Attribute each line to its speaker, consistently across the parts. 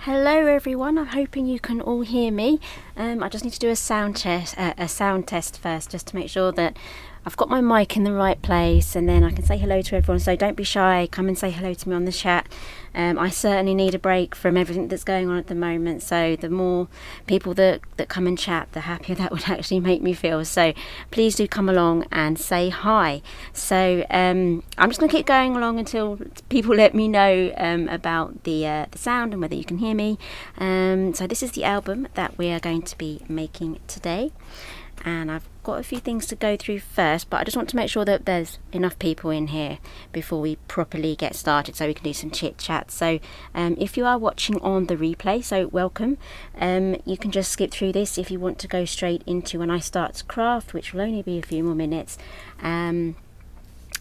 Speaker 1: Hello everyone, I'm hoping you can all hear me. I just need to do a sound test first, just to make sure that I've got my mic in the right place, and then I can say hello to everyone. So don't be shy, come and say hello to me on the chat. I certainly need a break from everything that's going on at the moment, so the more people that come and chat, the happier that would actually make me feel. So please do come along and say hi. So I'm just going to keep going along until people let me know about the sound and whether you can hear me. So this is the album that we are going to be making today, and I've got a few things to go through first, but I just want to make sure that there's enough people in here before we properly get started so we can do some chit chat. So if you are watching on the replay, so welcome. You can just skip through this if you want to go straight into when I start to craft, which will only be a few more minutes.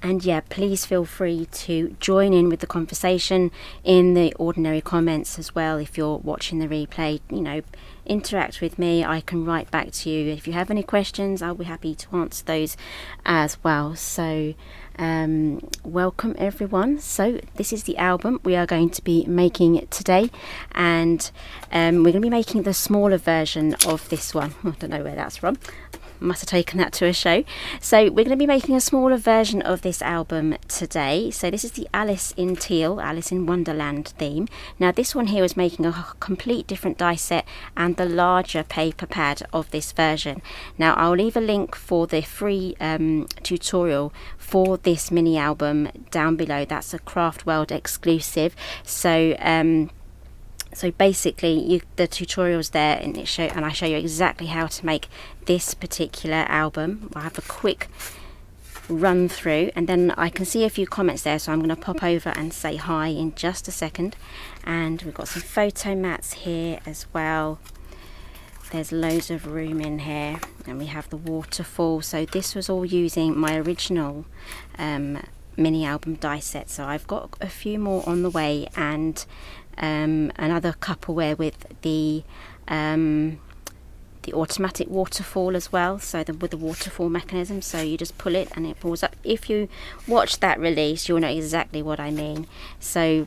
Speaker 1: And yeah, please feel free to join in with the conversation in the ordinary comments as well. If you're watching the replay, you know, interact with me. I can write back to you. If you have any questions, I'll be happy to answer those as well. So welcome everyone. So this is the album we are going to be making today, and we're going to be making the smaller version of this one. I don't know where that's from. Must have taken that to a show. So we're going to be making a smaller version of this album today. So this is the Alice in Teal, Alice in Wonderland theme. Now this one here is making a complete different die set and the larger paper pad of this version. Now I'll leave a link for the free tutorial for this mini album down below. That's a Craft World exclusive. So basically the tutorial's there, and I show you exactly how to make this particular album. I have a quick run through, and then I can see a few comments there, so I'm going to pop over and say hi in just a second. And we've got some photo mats here as well. There's loads of room in here, and we have the waterfall. So this was all using my original mini album die set, so I've got a few more on the way, and another Cupperware with the automatic waterfall as well, so with the waterfall mechanism, so you just pull it and it pulls up. If you watch that release, you'll know exactly what I mean. So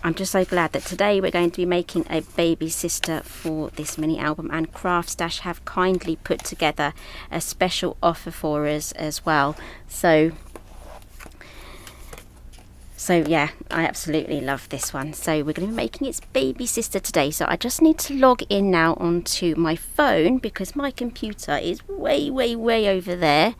Speaker 1: I'm just so glad that today we're going to be making a baby sister for this mini album, and Craft Stash have kindly put together a special offer for us as well. So yeah, I absolutely love this one. So we're going to be making its baby sister today. So I just need to log in now onto my phone, because my computer is way over there.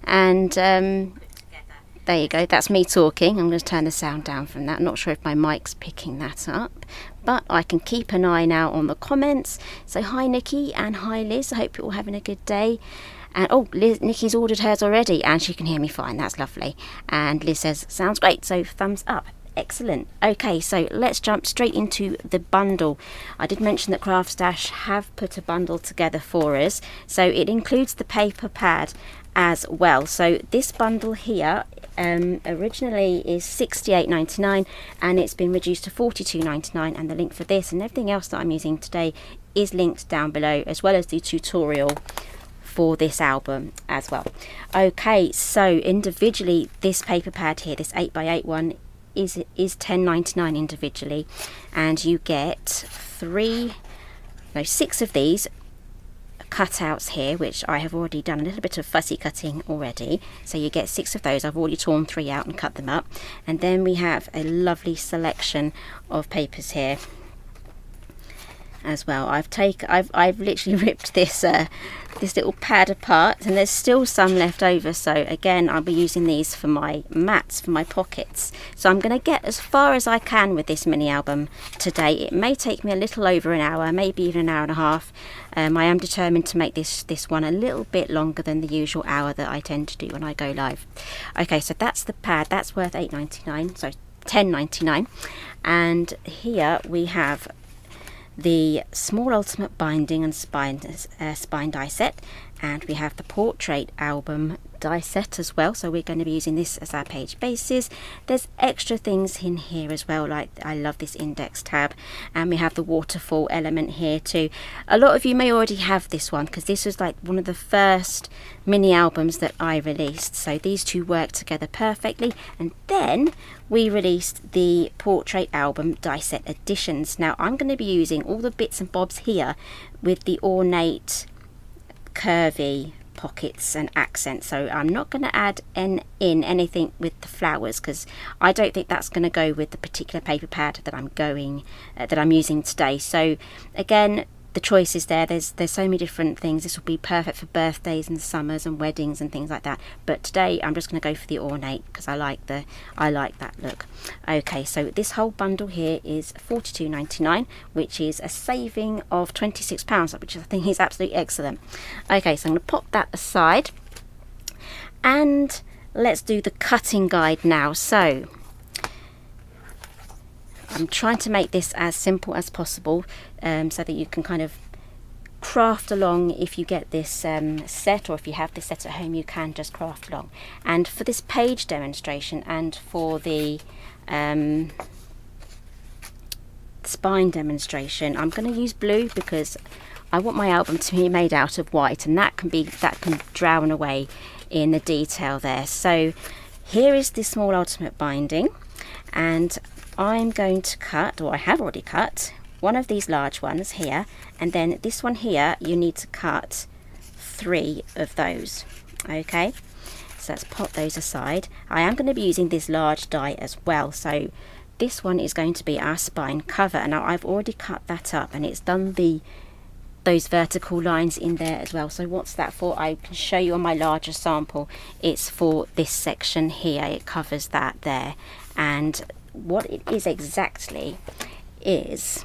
Speaker 1: And there you go, that's me talking. I'm going to turn the sound down from that. I'm not sure if my mic's picking that up, but I can keep an eye now on the comments. So hi Nikki and hi Liz, I hope you're all having a good day. And oh, Nikki's ordered hers already and she can hear me fine. That's lovely. And Liz says, sounds great. So thumbs up. Excellent. Okay, so let's jump straight into the bundle. I did mention that Craft Stash have put a bundle together for us. So it includes the paper pad as well. So this bundle here originally is $68.99, and it's been reduced to $42.99. And the link for this and everything else that I'm using today is linked down below, as well as the tutorial for this album as well. Okay, so individually this paper pad here, this 8x8 one, is $10.99 individually, and you get 6 of these cutouts here, which I have already done a little bit of fussy cutting already. So you get 6 of those. I've already torn 3 out and cut them up, and then we have a lovely selection of papers here as well. I've literally ripped this little pad apart, and there's still some left over. So again, I'll be using these for my mats for my pockets. So I'm going to get as far as I can with this mini album today. It may take me a little over an hour, maybe even an hour and a half. I am determined to make this one a little bit longer than the usual hour that I tend to do when I go live. Okay, so that's the pad. That's worth $8.99, so $10.99. And here we have the small ultimate binding and spine die set, and we have the portrait album die set as well, so we're going to be using this as our page bases. There's extra things in here as well, like I love this index tab, and we have the waterfall element here too. A lot of you may already have this one because this was like one of the first mini albums that I released, so these two work together perfectly. And then we released the portrait album die set editions. Now I'm going to be using all the bits and bobs here with the ornate curvy pockets and accents, so I'm not going to add in anything with the flowers because I don't think that's going to go with the particular paper pad that I'm using today. So again, the choice is there. There's so many different things. This will be perfect for birthdays and summers and weddings and things like that, but today I'm just going to go for the ornate because I like that look. Okay, so this whole bundle here is £42.99, which is a saving of £26, which I think is absolutely excellent. Okay, so I'm going to pop that aside and let's do the cutting guide now. So I'm trying to make this as simple as possible so that you can kind of craft along. If you get this set, or if you have this set at home, you can just craft along. And for this page demonstration and for the spine demonstration, I'm going to use blue because I want my album to be made out of white, and that can drown away in the detail there. So here is the small ultimate binding, and I'm going to cut, or I have already cut, one of these large ones here, and then this one here you need to cut 3 of those. Okay, so let's pop those aside. I am going to be using this large die as well, so this one is going to be our spine cover. Now I've already cut that up and it's done those vertical lines in there as well. So what's that for? I can show you on my larger sample. It's for this section here, it covers that there. And what it is exactly is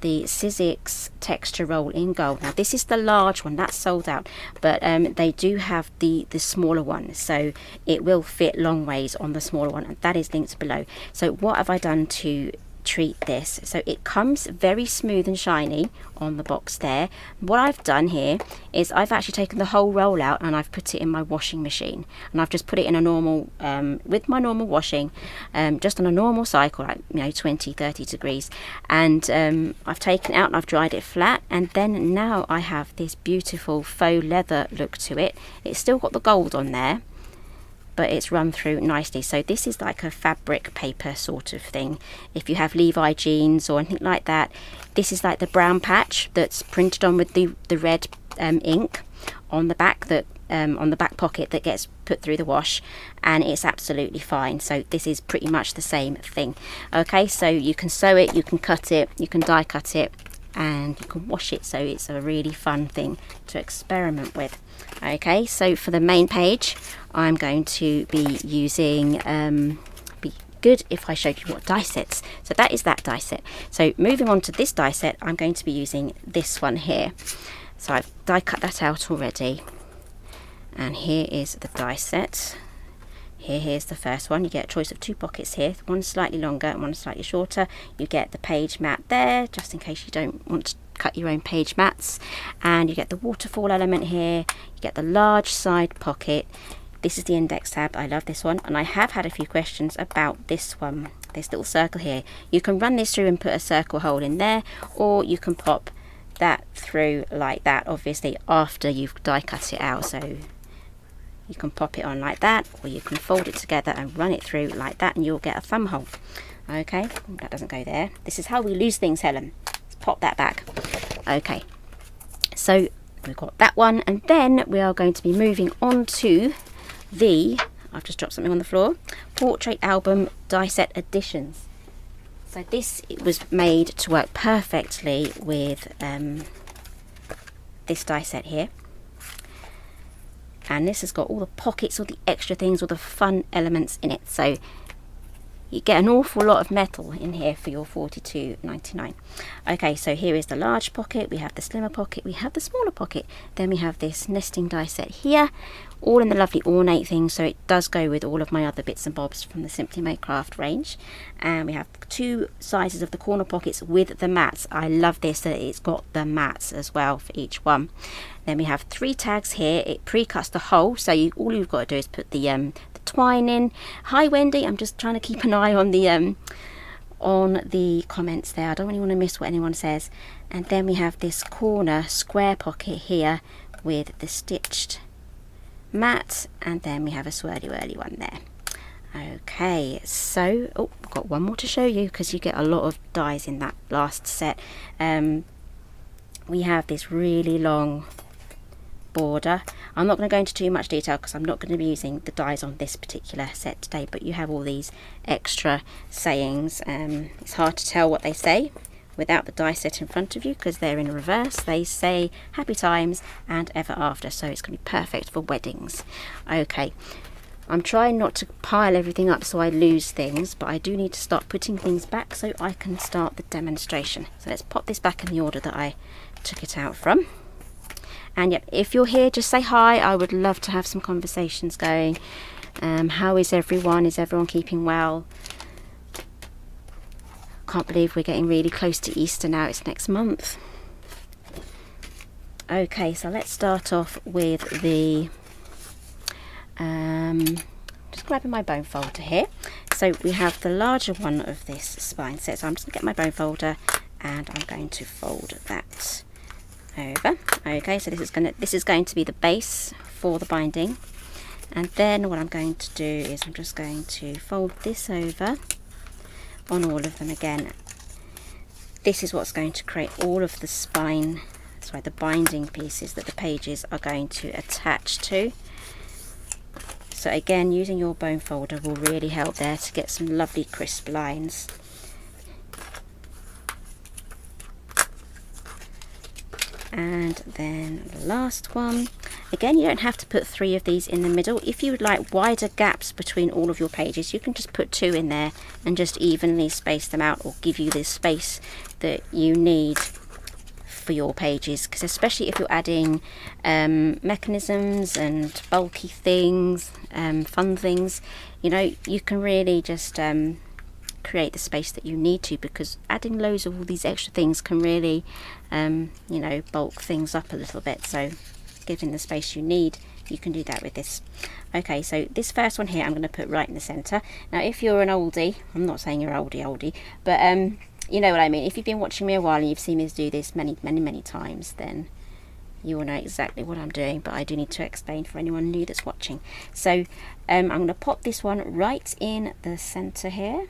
Speaker 1: the Sizzix texture roll in gold. Now this is the large one that's sold out, but they do have the smaller one, so it will fit long ways on the smaller one, and that is linked below. So what have I done to treat this? So it comes very smooth and shiny on the box there. What I've done here is I've actually taken the whole roll out and I've put it in my washing machine, and I've just put it in a normal with my normal washing, just on a normal cycle, like 20-30 degrees, and I've taken it out and I've dried it flat, and then now I have this beautiful faux leather look to it. It's still got the gold on there, but it's run through nicely. So this is like a fabric paper sort of thing. If you have Levi jeans or anything like that, this is like the brown patch that's printed on with the red ink on the back, that on the back pocket that gets put through the wash, and it's absolutely fine. So this is pretty much the same thing. Okay, so you can sew it, you can cut it, you can die cut it, and you can wash it, so it's a really fun thing to experiment with. Okay, so for the main page I'm going to be using be good if I showed you what die sets. So that is that die set. So moving on to this die set, I'm going to be using this one here. So I've die cut that out already, and here is the die set. Here's the first one. You get a choice of 2 pockets here, one slightly longer and one slightly shorter. You get the page mat there, just in case you don't want to cut your own page mats, and you get the waterfall element here. You get the large side pocket. This is the index tab. I love this one, and I have had a few questions about this one, this little circle here. You can run this through and put a circle hole in there, or you can pop that through like that, obviously after you've die cut it out. So you can pop it on like that, or you can fold it together and run it through like that, and you'll get a thumb hole. Okay, that doesn't go there. This is how we lose things, Helen. Let's pop that back. Okay, so we've got that one, and then we are going to be moving on to the, I've just dropped something on the floor, portrait album die set editions. So this, it was made to work perfectly with this die set here. And this has got all the pockets, all the extra things, all the fun elements in it. So you get an awful lot of metal in here for your £42.99. Okay, so here is the large pocket, we have the slimmer pocket, we have the smaller pocket, then we have this nesting die set here, all in the lovely ornate thing, so it does go with all of my other bits and bobs from the Simply Made Craft range. And we have 2 sizes of the corner pockets with the mats. I love this, that it's got the mats as well for each one. Then we have 3 tags here. It pre-cuts the hole, so all you've got to do is put the twine in. Hi Wendy, I'm just trying to keep an eye on the comments there. I don't really want to miss what anyone says. And then we have this corner square pocket here with the stitched mat, and then we have a swirly whirly one there. Okay, so I've got one more to show you because you get a lot of dies in that last set. We have this really long border. I'm not going to go into too much detail because I'm not going to be using the dies on this particular set today, but you have all these extra sayings. It's hard to tell what they say without the die set in front of you because they're in reverse. They say happy times and ever after, so it's going to be perfect for weddings. Okay, I'm trying not to pile everything up so I lose things, but I do need to start putting things back so I can start the demonstration. So let's pop this back in the order that I took it out from. And yep, if you're here, just say hi. I would love to have some conversations going. How is everyone? Is everyone keeping well? Can't believe we're getting really close to Easter now. It's next month. Okay, so let's start off with the just grabbing my bone folder here. So we have the larger one of this spine set, so I'm just gonna get my bone folder and I'm going to fold that over. Okay, so this is going to be the base for the binding, and then what I'm going to do is I'm just going to fold this over on all of them again. This is what's going to create all of the spine, sorry, the binding pieces that the pages are going to attach to. So again, using your bone folder will really help there to get some lovely crisp lines. And then the last one. Again, you don't have to put 3 of these in the middle. If you would like wider gaps between all of your pages, you can just put 2 in there and just evenly space them out, or give you the space that you need for your pages, because especially if you're adding mechanisms and bulky things, fun things, you know, you can really just create the space that you need to, because adding loads of all these extra things can really you know, bulk things up a little bit. So given the space you need, you can do that with this. Okay, so this first one here I'm going to put right in the center. Now if you're an oldie, I'm not saying you're oldie, but you know what I mean. If you've been watching me a while and you've seen me do this many times, then you will know exactly what I'm doing, but I do need to explain for anyone new that's watching. So I'm going to pop this one right in the center here.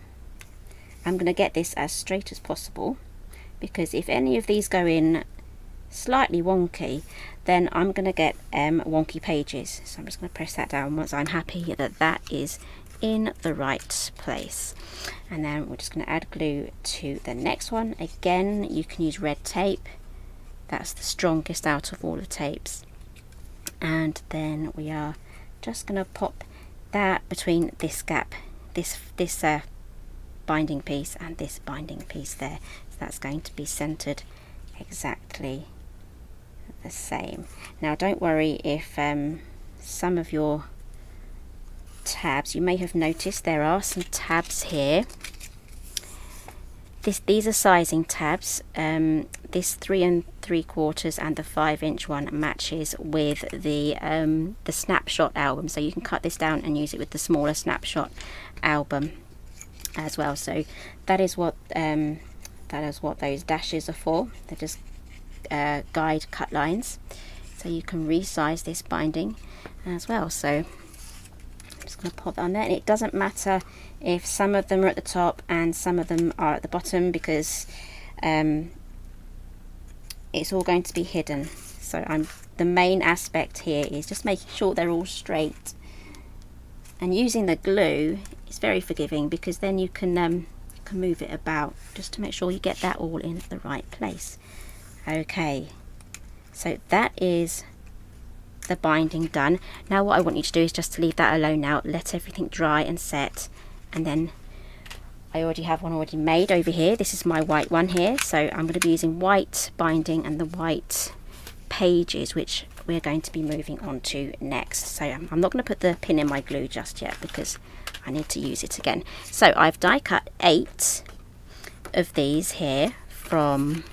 Speaker 1: I'm going to get this as straight as possible, because if any of these go in slightly wonky, then I'm going to get wonky pages. So I'm just going to press that down once I'm happy that that is in the right place. And then we're just going to add glue to the next one. Again, you can use red tape. That's the strongest out of all the tapes. And then we are just going to pop that between this gap, this binding piece and this binding piece there. So that's going to be centered exactly the same. Now don't worry if some of your tabs, you may have noticed there are some tabs here. These are sizing tabs. This 3 3/4 and the 5-inch one matches with the snapshot album, so you can cut this down and use it with the smaller snapshot album as well. So that is what those dashes are for. They're just guide cut lines, so you can resize this binding as well. So I'm just going to pop that on there, and it doesn't matter if some of them are at the top and some of them are at the bottom, because it's all going to be hidden. So the main aspect here is just making sure they're all straight, and using the glue is very forgiving, because then you can move it about just to make sure you get that all in the right place. Okay, so that is the binding done. Now what I want you to do is just to leave that alone now, let everything dry and set, and then I already have one already made over here. This is my white one here, so I'm going to be using white binding and the white pages, which we're going to be moving on to next. So I'm not going to put the pin in my glue just yet because I need to use it again. So I've die cut 8 of these here from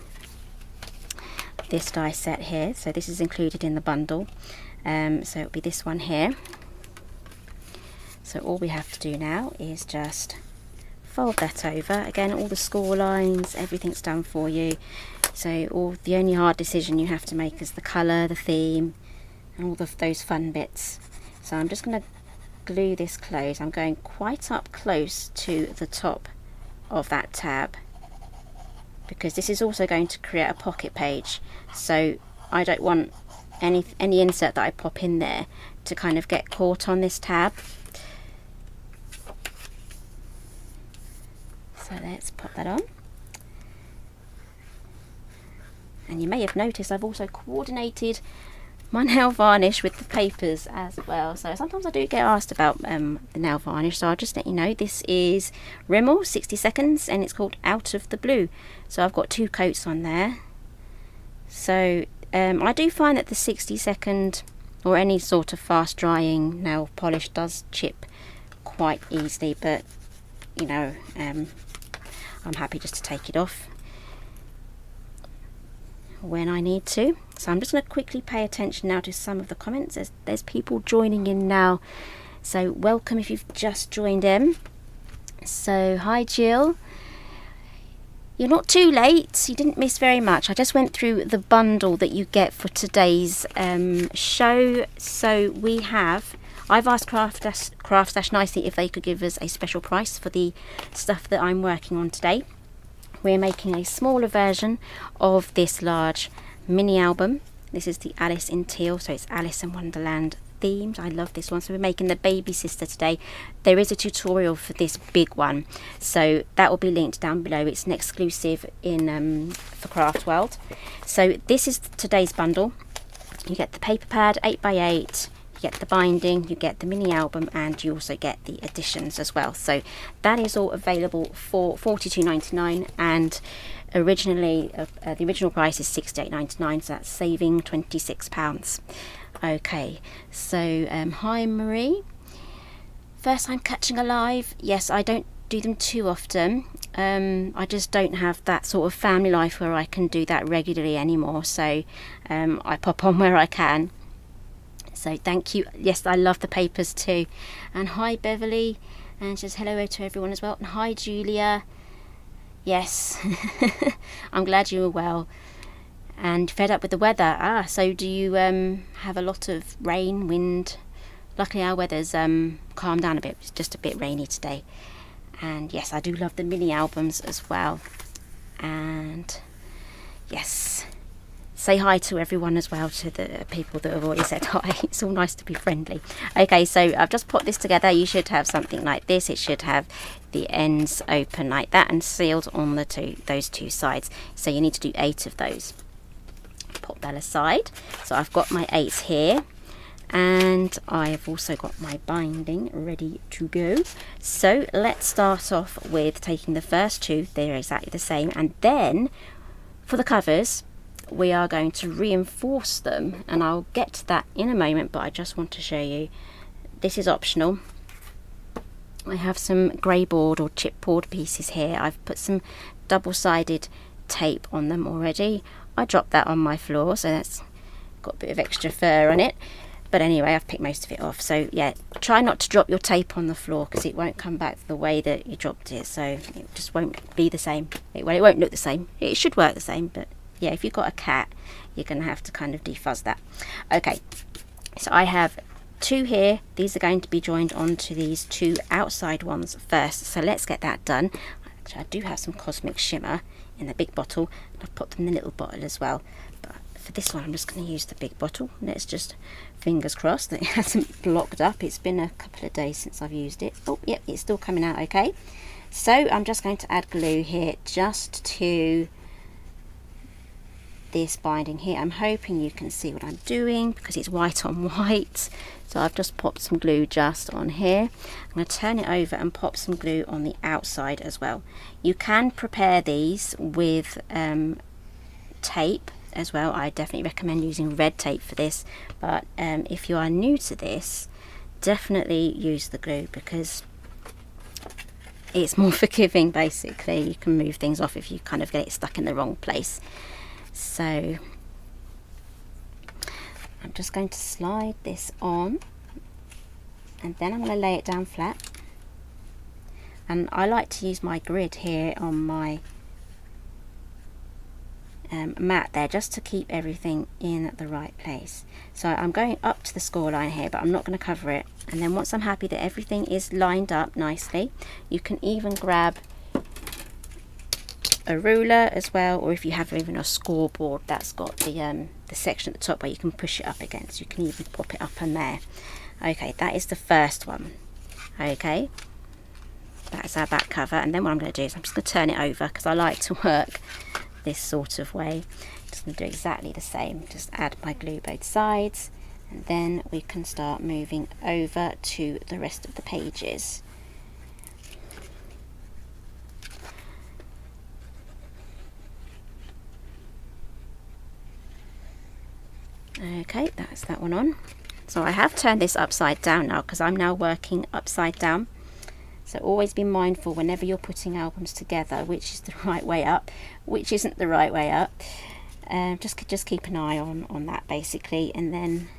Speaker 1: this die set here. So this is included in the bundle. So it'll be this one here. So all we have to do now is just fold that over. Again, all the score lines, everything's done for you. So the only hard decision you have to make is the colour, the theme, and all those fun bits. So I'm just going to glue this closed. I'm going quite up close to the top of that tab because this is also going to create a pocket page. So I don't want any insert that I pop in there to kind of get caught on this tab. So let's pop that on. And you may have noticed I've also coordinated my nail varnish with the papers as well. So sometimes I do get asked about the nail varnish, so I'll just let you know this is Rimmel 60 seconds and it's called Out of the Blue. So I've got 2 coats on there. So I do find that the 60-second or any sort of fast drying nail polish does chip quite easily, but you know, I'm happy just to take it off when I need to. So I'm just going to quickly pay attention now to some of the comments. There's people joining in now, so welcome if you've just joined in. So hi Jill, you're not too late, you didn't miss very much. I just went through the bundle that you get for today's show. So I've asked Craft Nicely if they could give us a special price for the stuff that I'm working on today. We're making a smaller version of this large mini album. This is the Alice in Teal, so it's Alice in Wonderland themed. I love this one. So we're making the baby sister today. There is a tutorial for this big one, so that will be linked down below. It's an exclusive for Craft World. So this is today's bundle. You get the paper pad 8x8. You get the binding, you get the mini album, and you also get the additions as well. So that is all available for $42.99, and originally the original price is $68.99, so that's saving £26. Okay, so hi Marie, first time catching a live. Yes, I don't do them too often. I just don't have that sort of family life where I can do that regularly anymore, so I pop on where I can. So thank you. Yes, I love the papers too. And hi Beverly, and she says hello to everyone as well. And hi Julia. Yes, I'm glad you were well and fed up with the weather. So do you have a lot of rain, wind? Luckily our weather's calmed down a bit. It's just a bit rainy today. And yes, I do love the mini albums as well. And yes, say hi to everyone as well, to the people that have already said hi. It's all nice to be friendly. Okay, so I've just put this together. You should have something like this. It should have the ends open like that and sealed on those two sides. So you need to do 8 of those. Pop that aside. So I've got my 8 here, and I've also got my binding ready to go. So let's start off with taking the first 2. They're exactly the same, and then for the covers we are going to reinforce them, and I'll get to that in a moment, but I just want to show you this is optional. I have some grey board or chipboard pieces here. I've put some double-sided tape on them already. I dropped that on my floor, so that's got a bit of extra fur on it, but anyway, I've picked most of it off. So yeah, try not to drop your tape on the floor because it won't come back the way that you dropped it, so it just won't be the same. It won't look the same. It should work the same, but yeah, if you've got a cat, you're going to have to kind of defuzz that. Okay, so I have 2 here. These are going to be joined onto these 2 outside ones first. So let's get that done. Actually, I do have some Cosmic Shimmer in the big bottle, and I've put them in the little bottle as well. But for this one, I'm just going to use the big bottle. Let's just, fingers crossed, that it hasn't blocked up. It's been a couple of days since I've used it. Oh, yep, it's still coming out okay. So I'm just going to add glue here just to this binding here. I'm hoping you can see what I'm doing because it's white on white. So I've just popped some glue just on here. I'm going to turn it over and pop some glue on the outside as well. You can prepare these with tape as well. I definitely recommend using red tape for this, but if you are new to this, definitely use the glue because it's more forgiving. Basically, you can move things off if you kind of get it stuck in the wrong place. So I'm just going to slide this on, and then I'm going to lay it down flat. And I like to use my grid here on my mat there, just to keep everything in the right place. So I'm going up to the score line here, but I'm not going to cover it. And then once I'm happy that everything is lined up nicely, you can even grab a ruler as well, or if you have even a scoreboard that's got the section at the top where you can push it up against, you can even pop it up in there. Okay, that is the first one. Okay, that's our back cover, and then what I'm going to do is I'm just going to turn it over because I like to work this sort of way. Just going to do exactly the same, just add my glue both sides, and then we can start moving over to the rest of the pages. Okay, that's that one on. So I have turned this upside down now because I'm now working upside down. So always be mindful whenever you're putting albums together, which is the right way up, which isn't the right way up. Just keep an eye on that basically, and then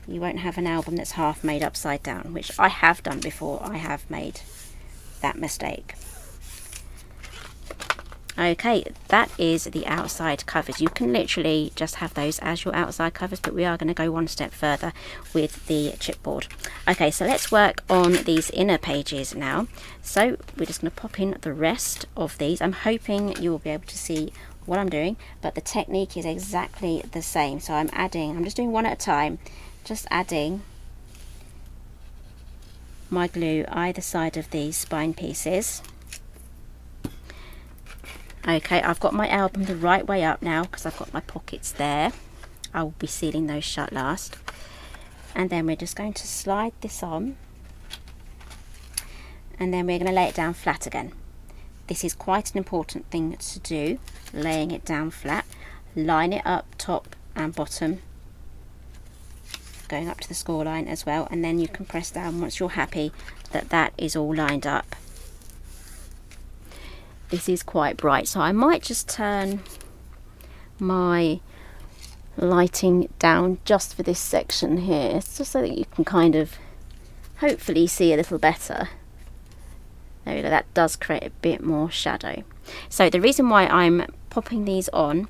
Speaker 1: you won't have an album that's half made upside down, which I have done before. I have made that mistake. Okay, that is the outside covers. You can literally just have those as your outside covers, but we are going to go one step further with the chipboard. Okay, so let's work on these inner pages now. So we're just going to pop in the rest of these. I'm hoping you will be able to see what I'm doing, but the technique is exactly the same. So I'm just doing one at a time, just adding my glue either side of these spine pieces. Okay, I've got my album the right way up now because I've got my pockets there. I will be sealing those shut last. And then we're just going to slide this on, and then we're going to lay it down flat again. This is quite an important thing to do, laying it down flat. Line it up top and bottom, going up to the score line as well, and then you can press down once you're happy that that is all lined up. This is quite bright, so I might just turn my lighting down just for this section here, just so that you can kind of hopefully see a little better. There we go, that does create a bit more shadow. So the reason why I'm popping these on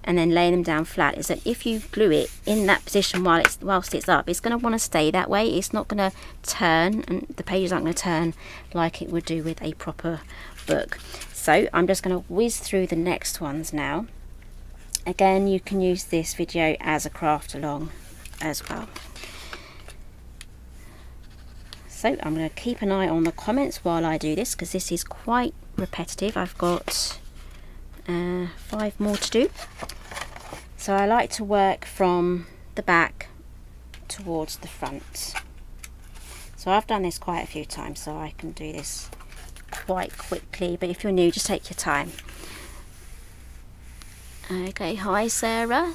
Speaker 1: and then laying them down flat is that if you glue it in that position whilst it's up, it's going to want to stay that way. It's not going to turn, and the pages aren't going to turn like it would do with a proper book. So I'm just going to whiz through the next ones now. Again, you can use this video as a craft along as well. So I'm going to keep an eye on the comments while I do this because this is quite repetitive. I've got 5 more to do. So I like to work from the back towards the front. So I've done this quite a few times, so I can do this quite quickly, but if you're new, just take your time. Okay, hi Sarah.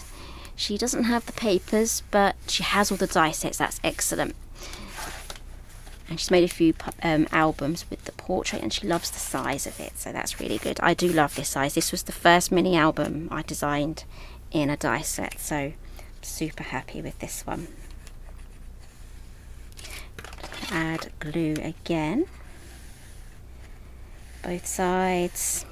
Speaker 1: She doesn't have the papers, but she has all the die sets. That's excellent. And she's made a few albums with the portrait, and she loves the size of it, so that's really good. I do love this size. This was the first mini album I designed in a die set, so I'm super happy with this one. Add glue again, both sides.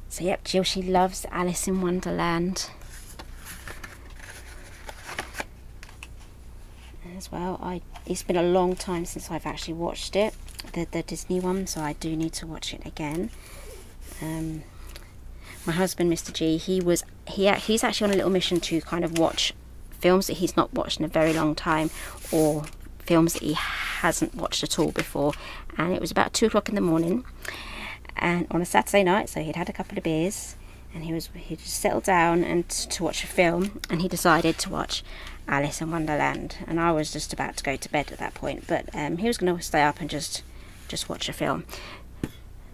Speaker 1: So yep, Jill, she loves Alice in Wonderland as well. It's been a long time since I've actually watched it, the Disney one, so I do need to watch it again. My husband, Mr. G, he's actually on a little mission to kind of watch films that he's not watched in a very long time, or films that he hasn't watched at all before. And it was about 2 o'clock in the morning, and on a Saturday night, so he'd had a couple of beers, and he just settled down and to watch a film, and he decided to watch Alice in Wonderland. And I was just about to go to bed at that point, but he was going to stay up and just watch a film.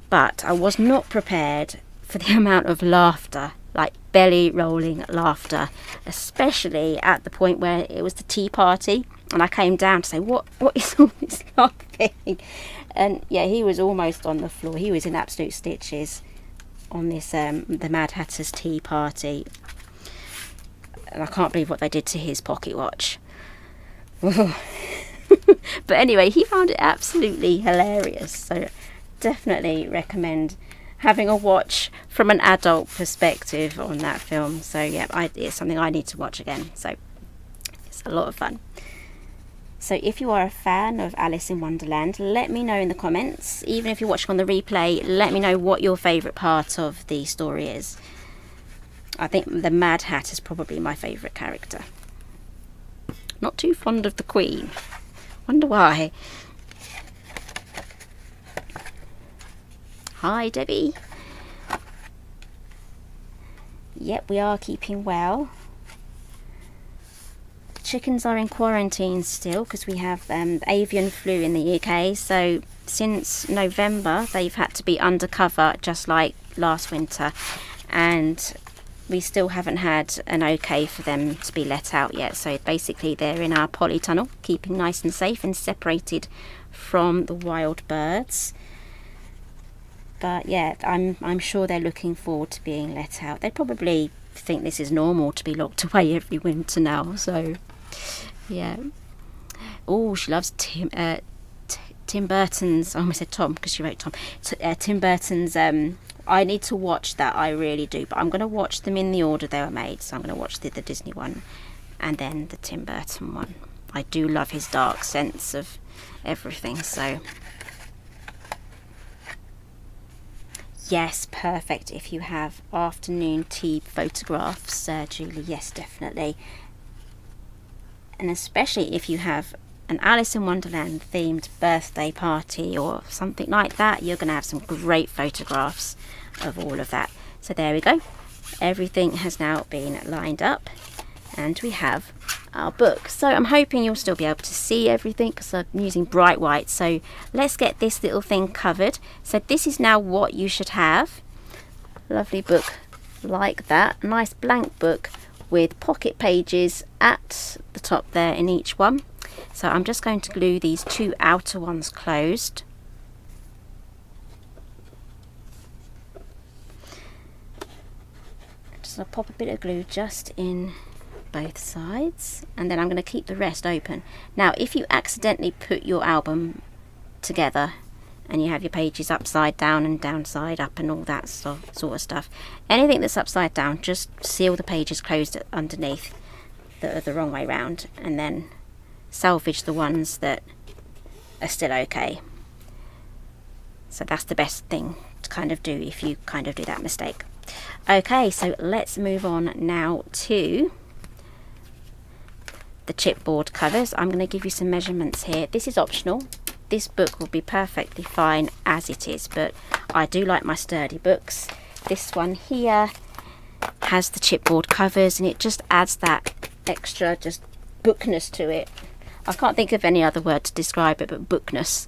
Speaker 1: But I was not prepared for the amount of laughter, like belly rolling laughter, especially at the point where it was the tea party and I came down to say, what is all this laughing? And yeah, he was almost on the floor. He was in absolute stitches on this the Mad Hatter's tea party, and I can't believe what they did to his pocket watch. But anyway, he found it absolutely hilarious, so definitely recommend having a watch from an adult perspective on that film. So yeah, it's something I need to watch again, so it's a lot of fun. So if you are a fan of Alice in Wonderland, let me know in the comments. Even if you're watching on the replay, let me know what your favourite part of the story is. I think the Mad Hat is probably my favourite character. Not too fond of the Queen. Wonder why. Hi Debbie. Yep, we are keeping well. Chickens are in quarantine still because we have avian flu in the UK, so since November they've had to be undercover just like last winter, and we still haven't had an okay for them to be let out yet. So basically they're in our polytunnel, keeping nice and safe and separated from the wild birds. But yeah, I'm sure they're looking forward to being let out. They probably think this is normal to be locked away every winter now, so yeah. Oh, she loves Tim Burton's, I almost said Tom because she wrote Tom. Tim Burton's, I need to watch that, I really do, but I'm going to watch them in the order they were made. So I'm going to watch the Disney one and then the Tim Burton one. I do love his dark sense of everything, so yes, perfect if you have afternoon tea photographs, Julie, yes, definitely. And especially if you have an Alice in Wonderland themed birthday party or something like that, you're going to have some great photographs of all of that. So there we go. Everything has now been lined up and we have our book. So I'm hoping you'll still be able to see everything because I'm using bright white. So let's get this little thing covered. So this is now what you should have. Lovely book like that. Nice blank book with pocket pages at the top there in each one. So I'm just going to glue these two outer ones closed. Just gonna pop a bit of glue just in both sides, and then I'm going to keep the rest open. Now if you accidentally put your album together and you have your pages upside down and downside up and all that sort of stuff, anything that's upside down, just seal the pages closed underneath that are the wrong way round, and then salvage the ones that are still okay. So that's the best thing to kind of do if you kind of do that mistake. Okay, so let's move on now to the chipboard covers. I'm going to give you some measurements here. This is optional. This book will be perfectly fine as it is, but I do like my sturdy books. This one here has the chipboard covers and it just adds that extra just bookness to it. I can't think of any other word to describe it but bookness.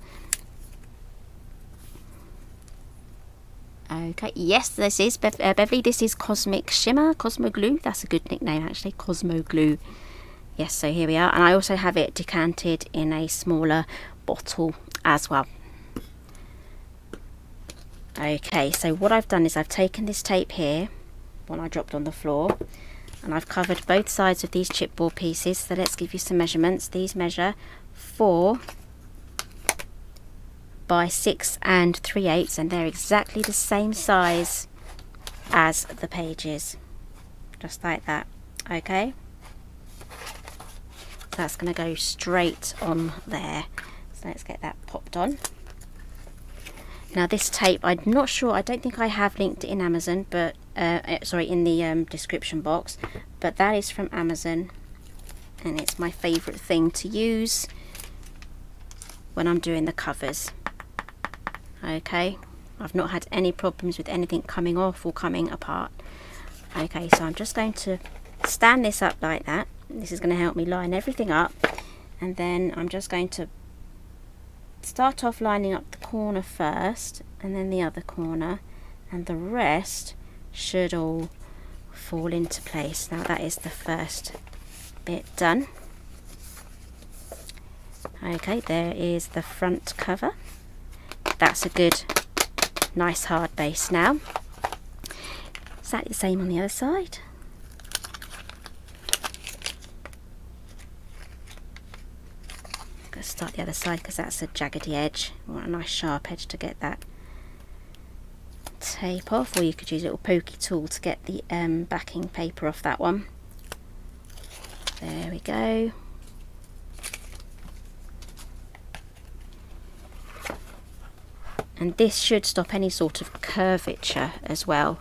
Speaker 1: Okay, yes, this is Beverly, this is Cosmic Shimmer, Cosmo Glue. That's a good nickname actually, Cosmo Glue. Yes, so here we are, and I also have it decanted in a smaller bottle as well. Okay, so what I've done is I've taken this tape here, one I dropped on the floor, and I've covered both sides of these chipboard pieces. So let's give you some measurements. These measure 4 by 6 3/8, and they're exactly the same size as the pages, just like that. Okay, so that's going to go straight on there. So let's get that popped on. Now this tape, I'm not sure, I don't think I have linked it in Amazon, but sorry, in the description box, but that is from Amazon, and it's my favourite thing to use when I'm doing the covers. Okay, I've not had any problems with anything coming off or coming apart. Okay, so I'm just going to stand this up like that. This is going to help me line everything up, and then I'm just going to start off lining up the corner first and then the other corner, and the rest should all fall into place. Now that is the first bit done. Okay, there is the front cover. That's a good, nice hard base now. Exactly the same on the other side. I'm going to start the other side because that's a jaggedy edge. We want a nice sharp edge to get that tape off, or you could use a little pokey tool to get the backing paper off that one. There we go. And this should stop any sort of curvature as well,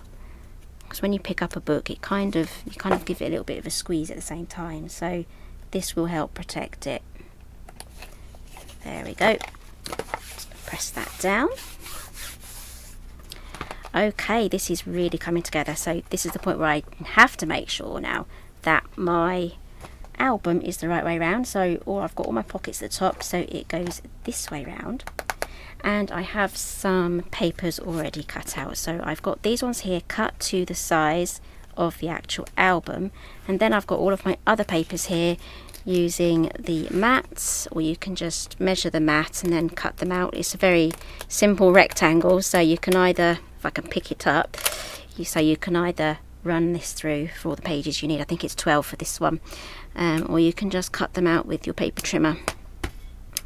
Speaker 1: because when you pick up a book, you kind of give it a little bit of a squeeze at the same time. So this will help protect it. There we go. Just press that down. Okay, this is really coming together. So this is the point where I have to make sure now that my album is the right way round. So I've got all my pockets at the top, so it goes this way round. And I have some papers already cut out. So I've got these ones here cut to the size of the actual album. And then I've got all of my other papers here using the mats, or you can just measure the mat and then cut them out. It's a very simple rectangle, so you can either, if I can pick it up, you can either run this through for all the pages you need. I think it's 12 for this one, or you can just cut them out with your paper trimmer.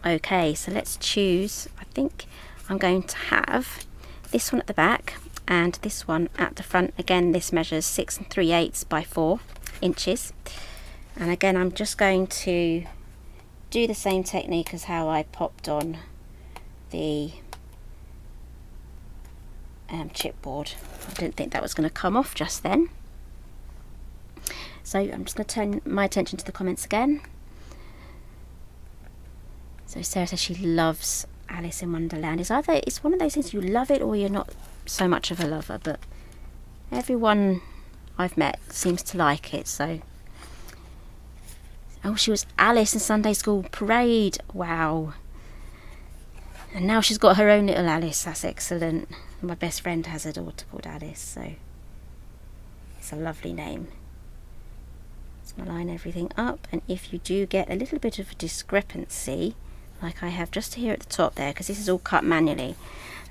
Speaker 1: Okay, so let's choose. I think I'm going to have this one at the back and this one at the front. Again, this measures 6 3/8 by 4 inches. And again, I'm just going to do the same technique as how I popped on the chipboard. I didn't think that was going to come off just then. So I'm just going to turn my attention to the comments again. So Sarah says she loves Alice in Wonderland. It's one of those things, you love it or you're not so much of a lover, but everyone I've met seems to like it. So, oh, she was Alice in Sunday school parade. Wow. And now she's got her own little Alice. That's excellent. My best friend has a daughter called Alice, so it's a lovely name. Let's line everything up, and if you do get a little bit of a discrepancy, like I have just here at the top there, because this is all cut manually,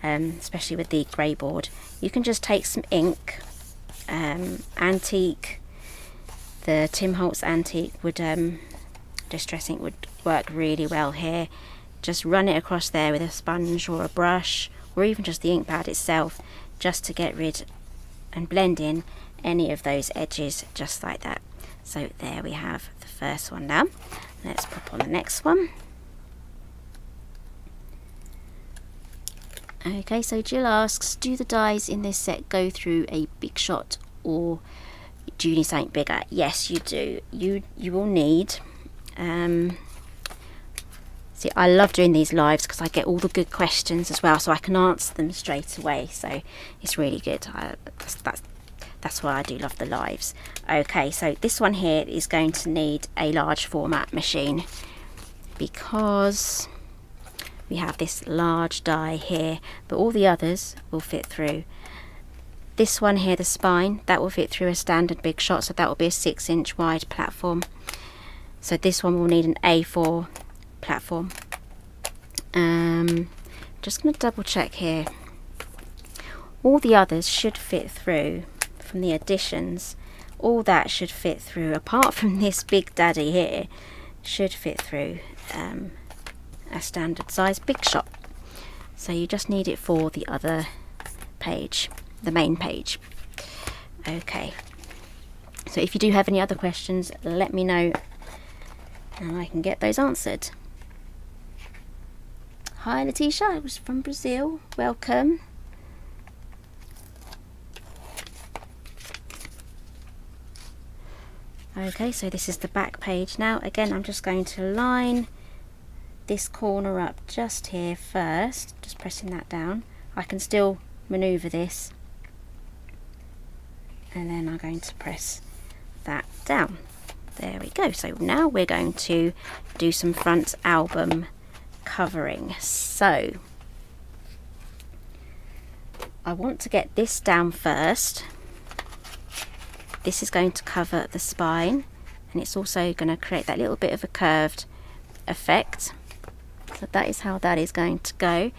Speaker 1: especially with the grey board, you can just take some ink, antique, the Tim Holtz antique would distress ink would work really well here. Just run it across there with a sponge or a brush, or even just the ink pad itself, just to get rid and blend in any of those edges, just like that. So there we have the first one now. Let's pop on the next one. Okay, so Jill asks, do the dies in this set go through a big shot, or do you need something bigger? Yes, you do. You will need see, I love doing these lives because I get all the good questions as well, so I can answer them straight away, so it's really good. That's why I do love the lives. Okay, so this one here is going to need a large format machine because we have this large die here, but all the others will fit through. This one here, the spine, that will fit through a standard big shot, so that will be a 6-inch wide platform. So this one will need an A4 platform. Just going to double check here. All the others should fit through from the additions. All that should fit through, apart from this big daddy here, should fit through a standard size big shot. So you just need it for the other page, the main page. Okay, so if you do have any other questions, let me know and I can get those answered. Hi Letitia, I was from Brazil, welcome. Okay, so this is the back page now. Again, I'm just going to line this corner up just here first, just pressing that down. I can still maneuver this, and then I'm going to press that down. There we go. So now we're going to do some front album covering. So I want to get this down first. This is going to cover the spine, and it's also going to create that little bit of a curved effect. So that is how that is going to go.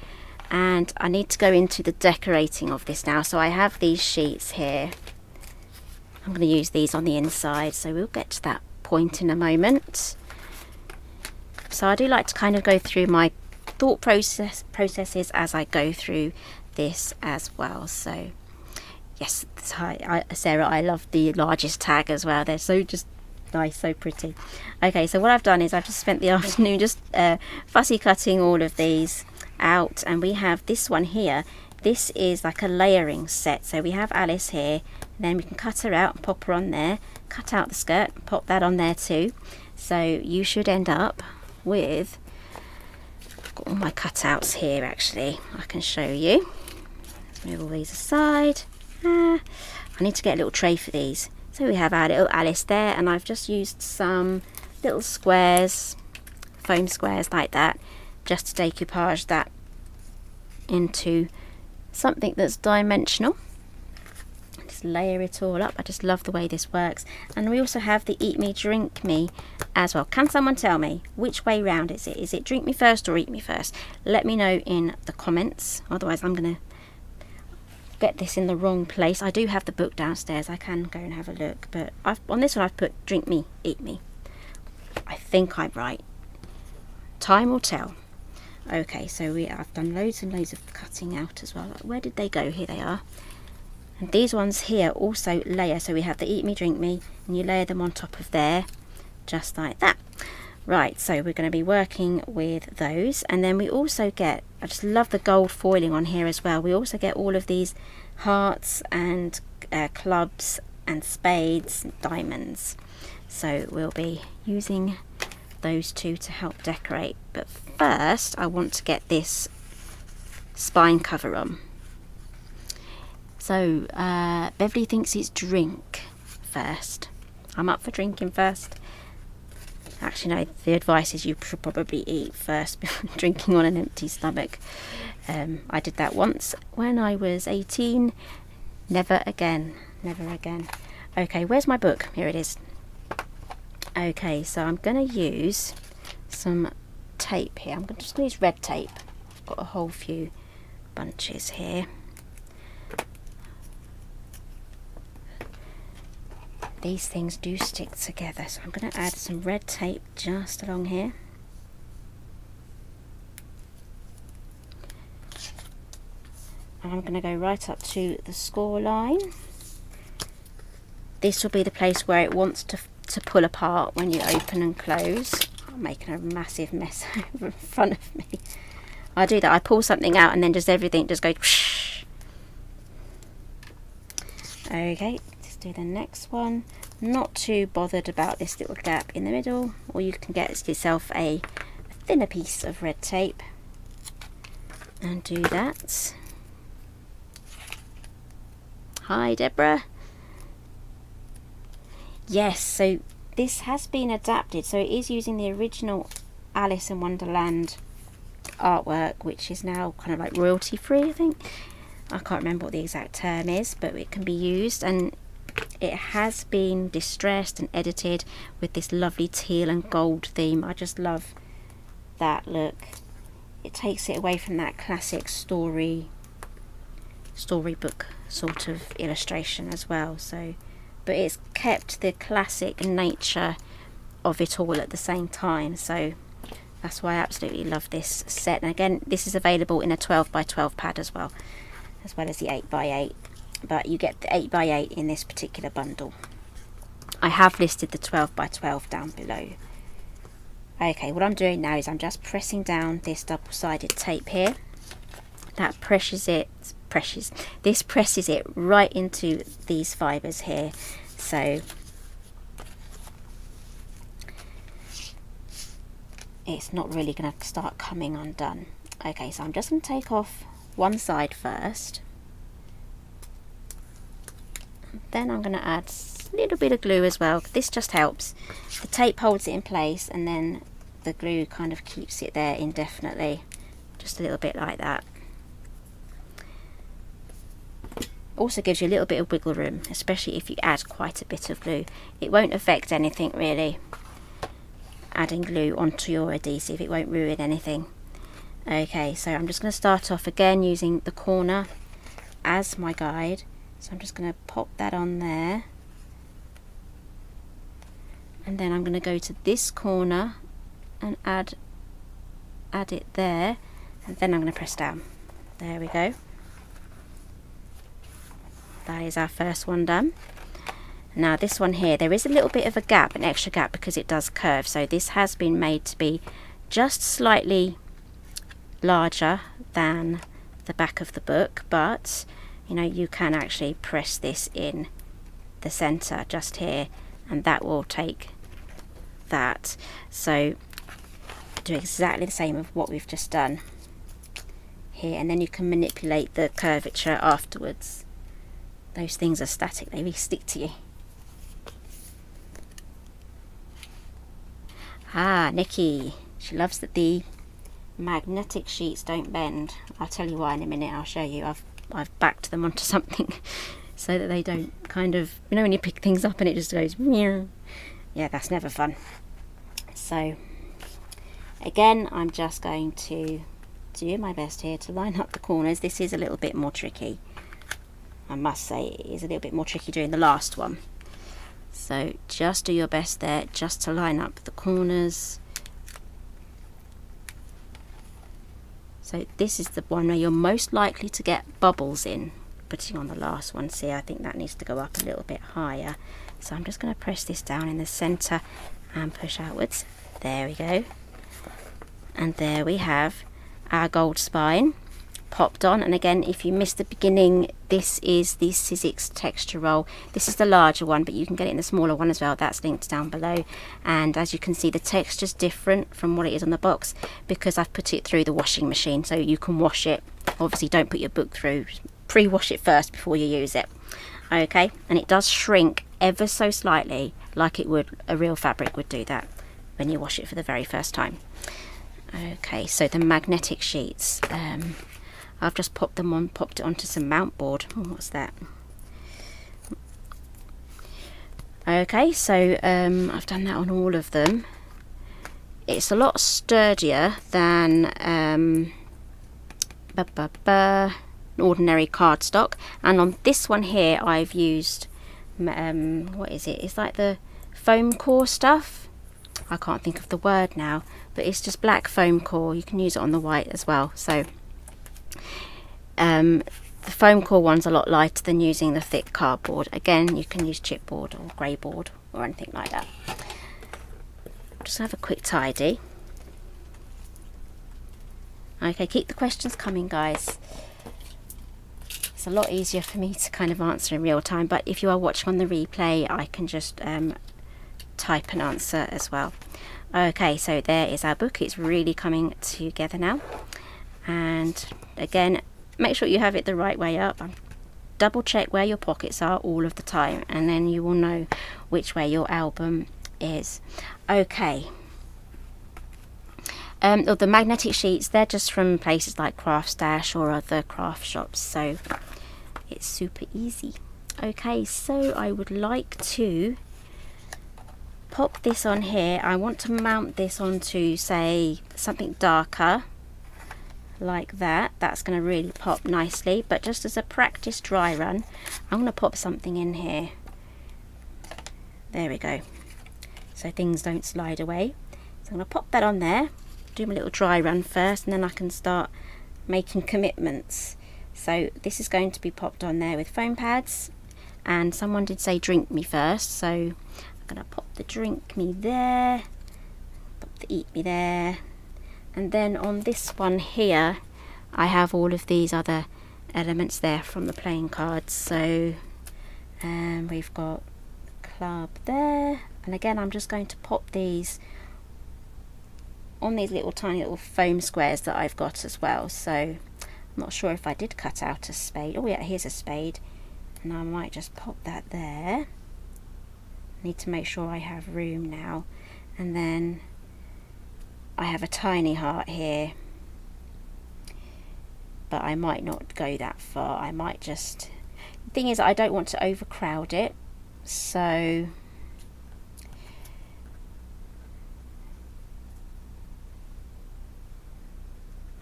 Speaker 1: And I need to go into the decorating of this now. So I have these sheets here. I'm going to use these on the inside, so we'll get to that point in a moment. So I do like to kind of go through my thought processes as I go through this as well. So yes, Sarah, I love the largest tag as well. They're so just nice, so pretty. Okay, so what I've done is I've just spent the afternoon just fussy cutting all of these out, and we have this one here. This is like a layering set. So we have Alice here, and then we can cut her out and pop her on there, cut out the skirt and pop that on there too. So you should end up with, I've got all my cutouts here actually, I can show you. Let's move all these aside. I need to get a little tray for these. So we have our little Alice there, and I've just used some little squares, foam squares like that, just to decoupage that into something that's dimensional. Just layer it all up. I just love the way this works. And we also have the eat me, drink me as well. Can someone tell me which way round is it? Is it drink me first or eat me first? Let me know in the comments. Otherwise I'm going to get this in the wrong place. I do have the book downstairs. I can go and have a look. But on this one I've put drink me, eat me. I think I'm right. Time will tell. Okay, so I've done loads and loads of cutting out as well. Where did they go? Here they are. And these ones here also layer. So we have the eat me, drink me, and you layer them on top of there, just like that. Right, so we're going to be working with those. And then we also get, I just love the gold foiling on here as well. We also get all of these hearts and clubs and spades and diamonds. So we'll be using those two to help decorate. But first I want to get this spine cover on. So Beverly thinks it's drink first. I'm up for drinking first. Actually no, the advice is you should probably eat first before drinking on an empty stomach. I did that once when I was 18. Never again, never again. Okay, where's my book? Here it is. Okay, so I'm going to use some tape here. I'm just going to use red tape. I've got a whole few bunches here. These things do stick together, so I'm going to add some red tape just along here. And I'm going to go right up to the score line. This will be the place where it wants to pull apart when you open and close. I'm making a massive mess over in front of me. I do that, I pull something out and then just everything just goes whoosh. Okay, let's do the next one. Not too bothered about this little gap in the middle, or you can get yourself a thinner piece of red tape and do that. Hi Deborah. Yes, so this has been adapted, so it is using the original Alice in Wonderland artwork, which is now kind of like royalty free, I think. I can't remember what the exact term is, but it can be used, and it has been distressed and edited with this lovely teal and gold theme. I just love that look. It takes it away from that classic storybook sort of illustration as well, so but it's kept the classic nature of it all at the same time, so that's why I absolutely love this set. And again, this is available in a 12x12 pad as well as the 8x8, but you get the 8x8 in this particular bundle. I have listed the 12x12 down below. Okay, what I'm doing now is I'm just pressing down this double-sided tape here. That presses it right into these fibres here, so it's not really going to start coming undone. Okay, so I'm just going to take off one side first, then I'm going to add a little bit of glue as well. This just helps. The tape holds it in place and then the glue kind of keeps it there indefinitely, just a little bit like that. Also gives you a little bit of wiggle room, especially if you add quite a bit of glue. It won't affect anything really, adding glue onto your adhesive. It won't ruin anything. Okay, so I'm just going to start off again using the corner as my guide. So I'm just going to pop that on there, and then I'm going to go to this corner and add it there, and then I'm going to press down. There we go. That is our first one done. Now this one here, there is a little bit of a gap, an extra gap, because it does curve, so this has been made to be just slightly larger than the back of the book, but you know, you can actually press this in the center just here, and that will take that. So do exactly the same of what we've just done here, and then you can manipulate the curvature afterwards. Those things are static, they really stick to you. Ah, Nikki, she loves that the magnetic sheets don't bend. I'll tell you why in a minute. I'll show you. I've backed them onto something so that they don't kind of, you know, when you pick things up and it just goes meow. Yeah, that's never fun. So again, I'm just going to do my best here to line up the corners. This is a little bit more tricky, I must say. It is a little bit more tricky doing the last one. So just do your best there, just to line up the corners. So this is the one where you're most likely to get bubbles in, putting on the last one. See, I think that needs to go up a little bit higher. So I'm just going to press this down in the center and push outwards. There we go. And there we have our gold spine popped on. And again, if you missed the beginning, this is the Sizzix texture roll. This is the larger one, but you can get it in the smaller one as well. That's linked down below. And as you can see, the texture's different from what it is on the box because I've put it through the washing machine, so you can wash it. Obviously don't put your book through, pre-wash it first before you use it. Okay, and it does shrink ever so slightly, like it would, a real fabric would do that when you wash it for the very first time. Okay, so the magnetic sheets, I've just popped it onto some mount board. Oh, what's that? Okay, so I've done that on all of them. It's a lot sturdier than ordinary cardstock, and on this one here I've used what is it? It's like the foam core stuff. I can't think of the word now, but it's just black foam core. You can use it on the white as well. So the foam core one's a lot lighter than using the thick cardboard. Again, you can use chipboard or grey board or anything like that. Just have a quick tidy. Okay, keep the questions coming, guys. It's a lot easier for me to kind of answer in real time, but if you are watching on the replay, I can just type an answer as well. Okay, so there is our book. It's really coming together now. And again, make sure you have it the right way up. Double check where your pockets are all of the time, and then you will know which way your album is. Okay. The magnetic sheets, they're just from places like Craft Stash or other craft shops, so it's super easy. Okay, so I would like to pop this on here. I want to mount this onto, say, something darker like that. That's going to really pop nicely, but just as a practice dry run, I'm going to pop something in here. There we go, so things don't slide away. So I'm going to pop that on there, do my little dry run first, and then I can start making commitments. So this is going to be popped on there with foam pads, and someone did say drink me first, so I'm going to pop the drink me there, pop the eat me there, and then on this one here I have all of these other elements there from the playing cards. So we've got club there, and again I'm just going to pop these on these little tiny little foam squares that I've got as well. So I'm not sure if I did cut out a spade. Oh yeah, here's a spade, and I might just pop that there. Need to make sure I have room now. And then I have a tiny heart here, but I might not go that far. I might just The thing is, I don't want to overcrowd it, so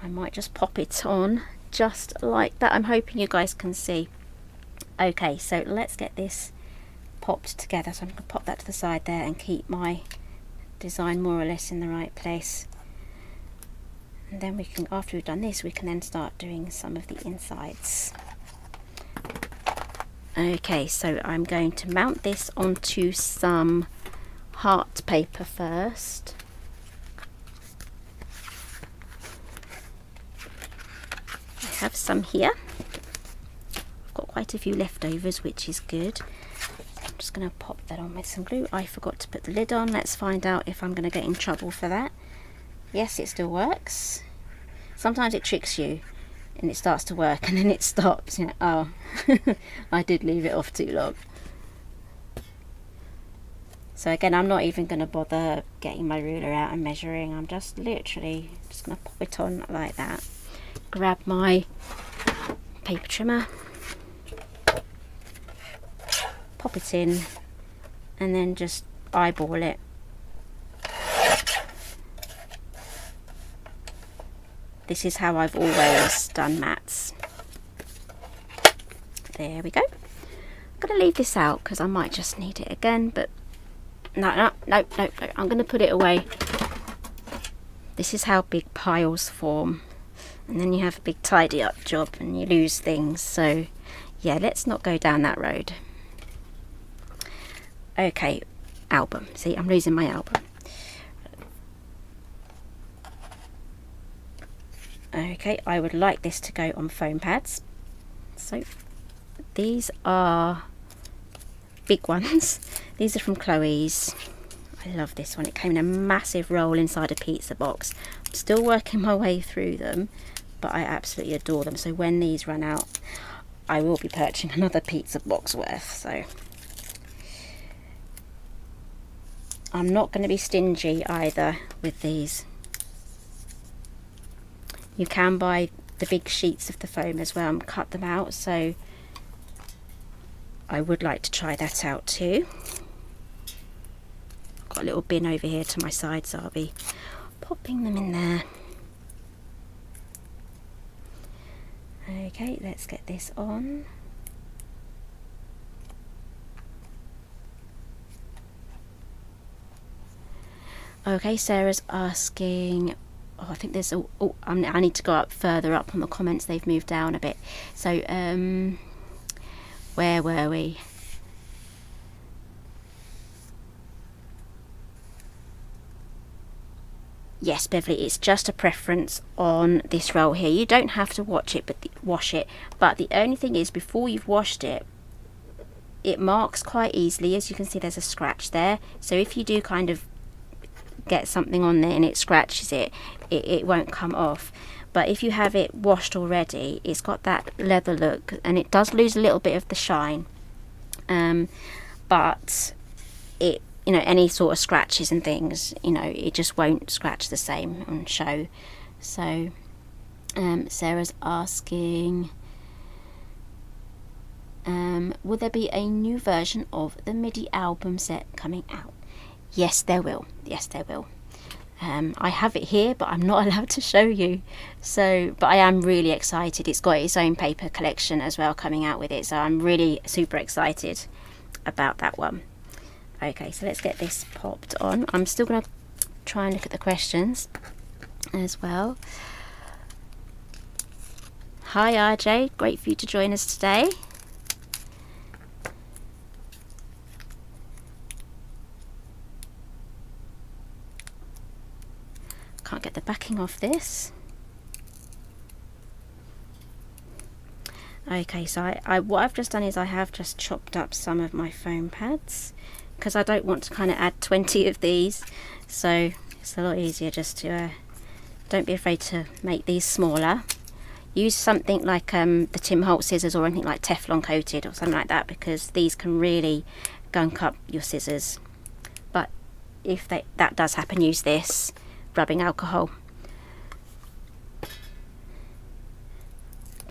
Speaker 1: I might just pop it on just like that. I'm hoping you guys can see. Okay, so let's get this popped together. So I'm going to pop that to the side there and keep my design more or less in the right place. And then we can, after we've done this, we can then start doing some of the insides. Okay, so I'm going to mount this onto some heart paper first. I have some here. I've got quite a few leftovers, which is good. I'm just going to pop that on with some glue. I forgot to put the lid on. Let's find out if I'm going to get in trouble for that. Yes, it still works. Sometimes it tricks you and it starts to work and then it stops. You know, oh, I did leave it off too long. So again, I'm not even going to bother getting my ruler out and measuring. I'm just literally just going to pop it on like that. Grab my paper trimmer, pop it in, and then just eyeball it. This is how I've always done mats. There we go. I'm going to leave this out because I might just need it again, but no, I'm going to put it away. This is how big piles form, and then you have a big tidy up job and you lose things. So yeah, let's not go down that road. Okay, album. See, I'm losing my album. Okay, I would like this to go on foam pads. So these are big ones. These are from Chloe's. I love this one. It came in a massive roll inside a pizza box. I'm still working my way through them, but I absolutely adore them. So when these run out, I will be purchasing another pizza box worth. So I'm not going to be stingy either with these. You can buy the big sheets of the foam as well and cut them out, so I would like to try that out too. I've got a little bin over here to my side, so I'll be popping them in there. Okay, let's get this on. Okay, Sarah's asking, oh, I think there's a, oh, I need to go up further up on the comments. They've moved down a bit. So where were we? Yes, Beverly, it's just a preference on this roll here. You don't have to wash it, but the only thing is, before you've washed it, it marks quite easily. As you can see, there's a scratch there. So if you do kind of get something on there and it scratches it, it won't come off. But if you have it washed already, it's got that leather look and it does lose a little bit of the shine, but it, you know, any sort of scratches and things, you know, it just won't scratch the same on show. So Sarah's asking, will there be a new version of the MIDI album set coming out? Yes, there will. Yes, there will. I have it here, but I'm not allowed to show you. So, but I am really excited. It's got its own paper collection as well coming out with it. So I'm really super excited about that one. Okay, so let's get this popped on. I'm still going to try and look at the questions as well. Hi RJ, great for you to join us today. Can't get the backing off this. Okay, so what I've just done is I have just chopped up some of my foam pads because I don't want to kind of add 20 of these, so it's a lot easier just to don't be afraid to make these smaller. Use something like the Tim Holtz scissors or anything like Teflon coated or something like that, because these can really gunk up your scissors. But if that does happen, use this rubbing alcohol.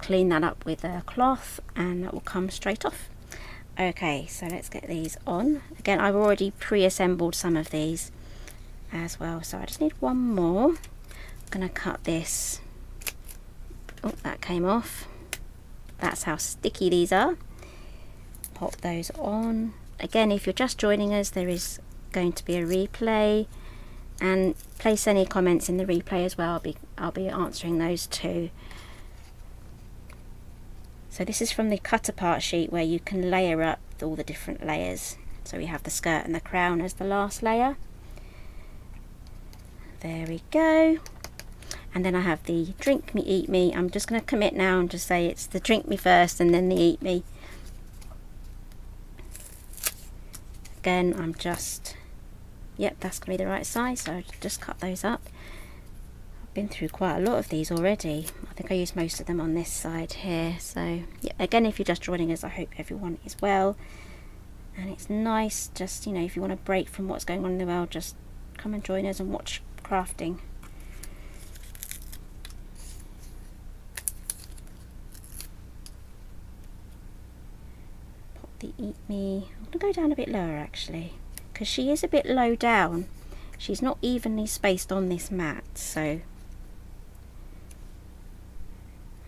Speaker 1: clean that up with a cloth and that will come straight off. Okay, so let's get these on. Again, I've already pre-assembled some of these as well, so I just need one more. I'm going to cut this. Oh, that came off. That's how sticky these are. Pop those on. Again, if you're just joining us, there is going to be a replay, and place any comments in the replay as well. I'll be answering those too. So this is from the cut apart sheet where you can layer up all the different layers. So we have the skirt and the crown as the last layer. There we go. And then I have the drink me, eat me. I'm just going to commit now and just say it's the drink me first and then the eat me. Again, I'm just, yep, that's going to be the right size, so I'll just cut those up. I've been through quite a lot of these already. I think I used most of them on this side here. So yeah, again, if you're just joining us, I hope everyone is well. And it's nice, just, you know, if you want to break from what's going on in the world, just come and join us and watch crafting. Pop the eat me. I'm going to go down a bit lower actually, because she is a bit low down. She's not evenly spaced on this mat, so I'm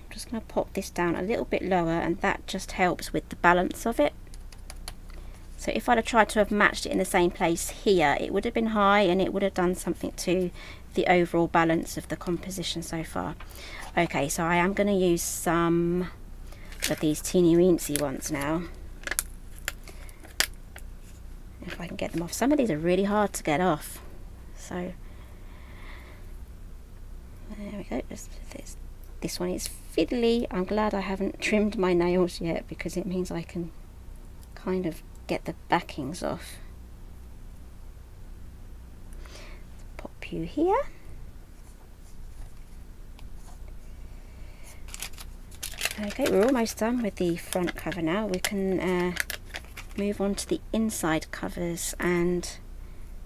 Speaker 1: just going to pop this down a little bit lower, and that just helps with the balance of it. So if I'd have tried to have matched it in the same place here, it would have been high and it would have done something to the overall balance of the composition so far. Okay, so I am going to use some of these teeny weensy ones now. If I can get them off. Some of these are really hard to get off. So there we go. This one is fiddly. I'm glad I haven't trimmed my nails yet, because it means I can kind of get the backings off. Pop you here. Okay, we're almost done with the front cover now. We can move on to the inside covers and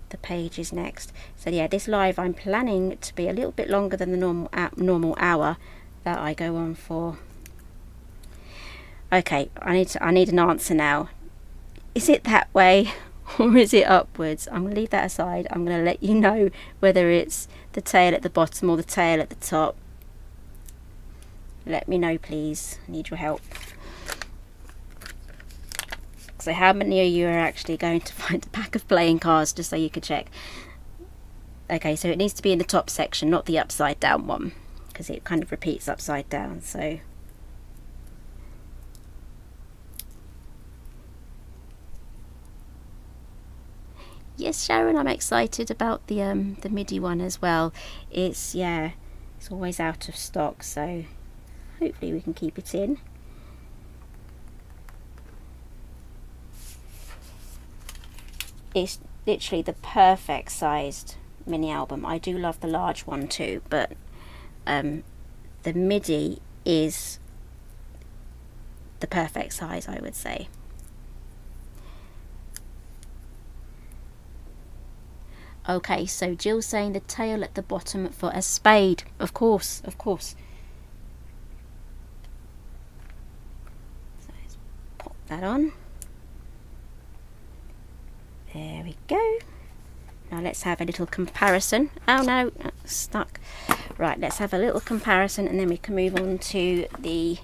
Speaker 1: the pages next. So yeah, this live I'm planning to be a little bit longer than the normal hour that I go on for. Okay, I need an answer now. Is it that way or is it upwards? I'm going to leave that aside. I'm going to let you know whether it's the tail at the bottom or the tail at the top. Let me know please. I need your help. So how many of you are actually going to find a pack of playing cards just so you could check? Okay, so it needs to be in the top section, not the upside down one, because it kind of repeats upside down. So yes, Sharon, I'm excited about the MIDI one as well. It's, yeah, it's always out of stock, so hopefully we can keep it in. It's literally the perfect sized mini album. I do love the large one too, but the MIDI is the perfect size, I would say. Okay, so Jill's saying the tail at the bottom for a spade. Of course, of course. So let's pop that on. There we go. Now let's have a little comparison. Oh no, that's stuck. Right, let's have a little comparison and then we can move on to the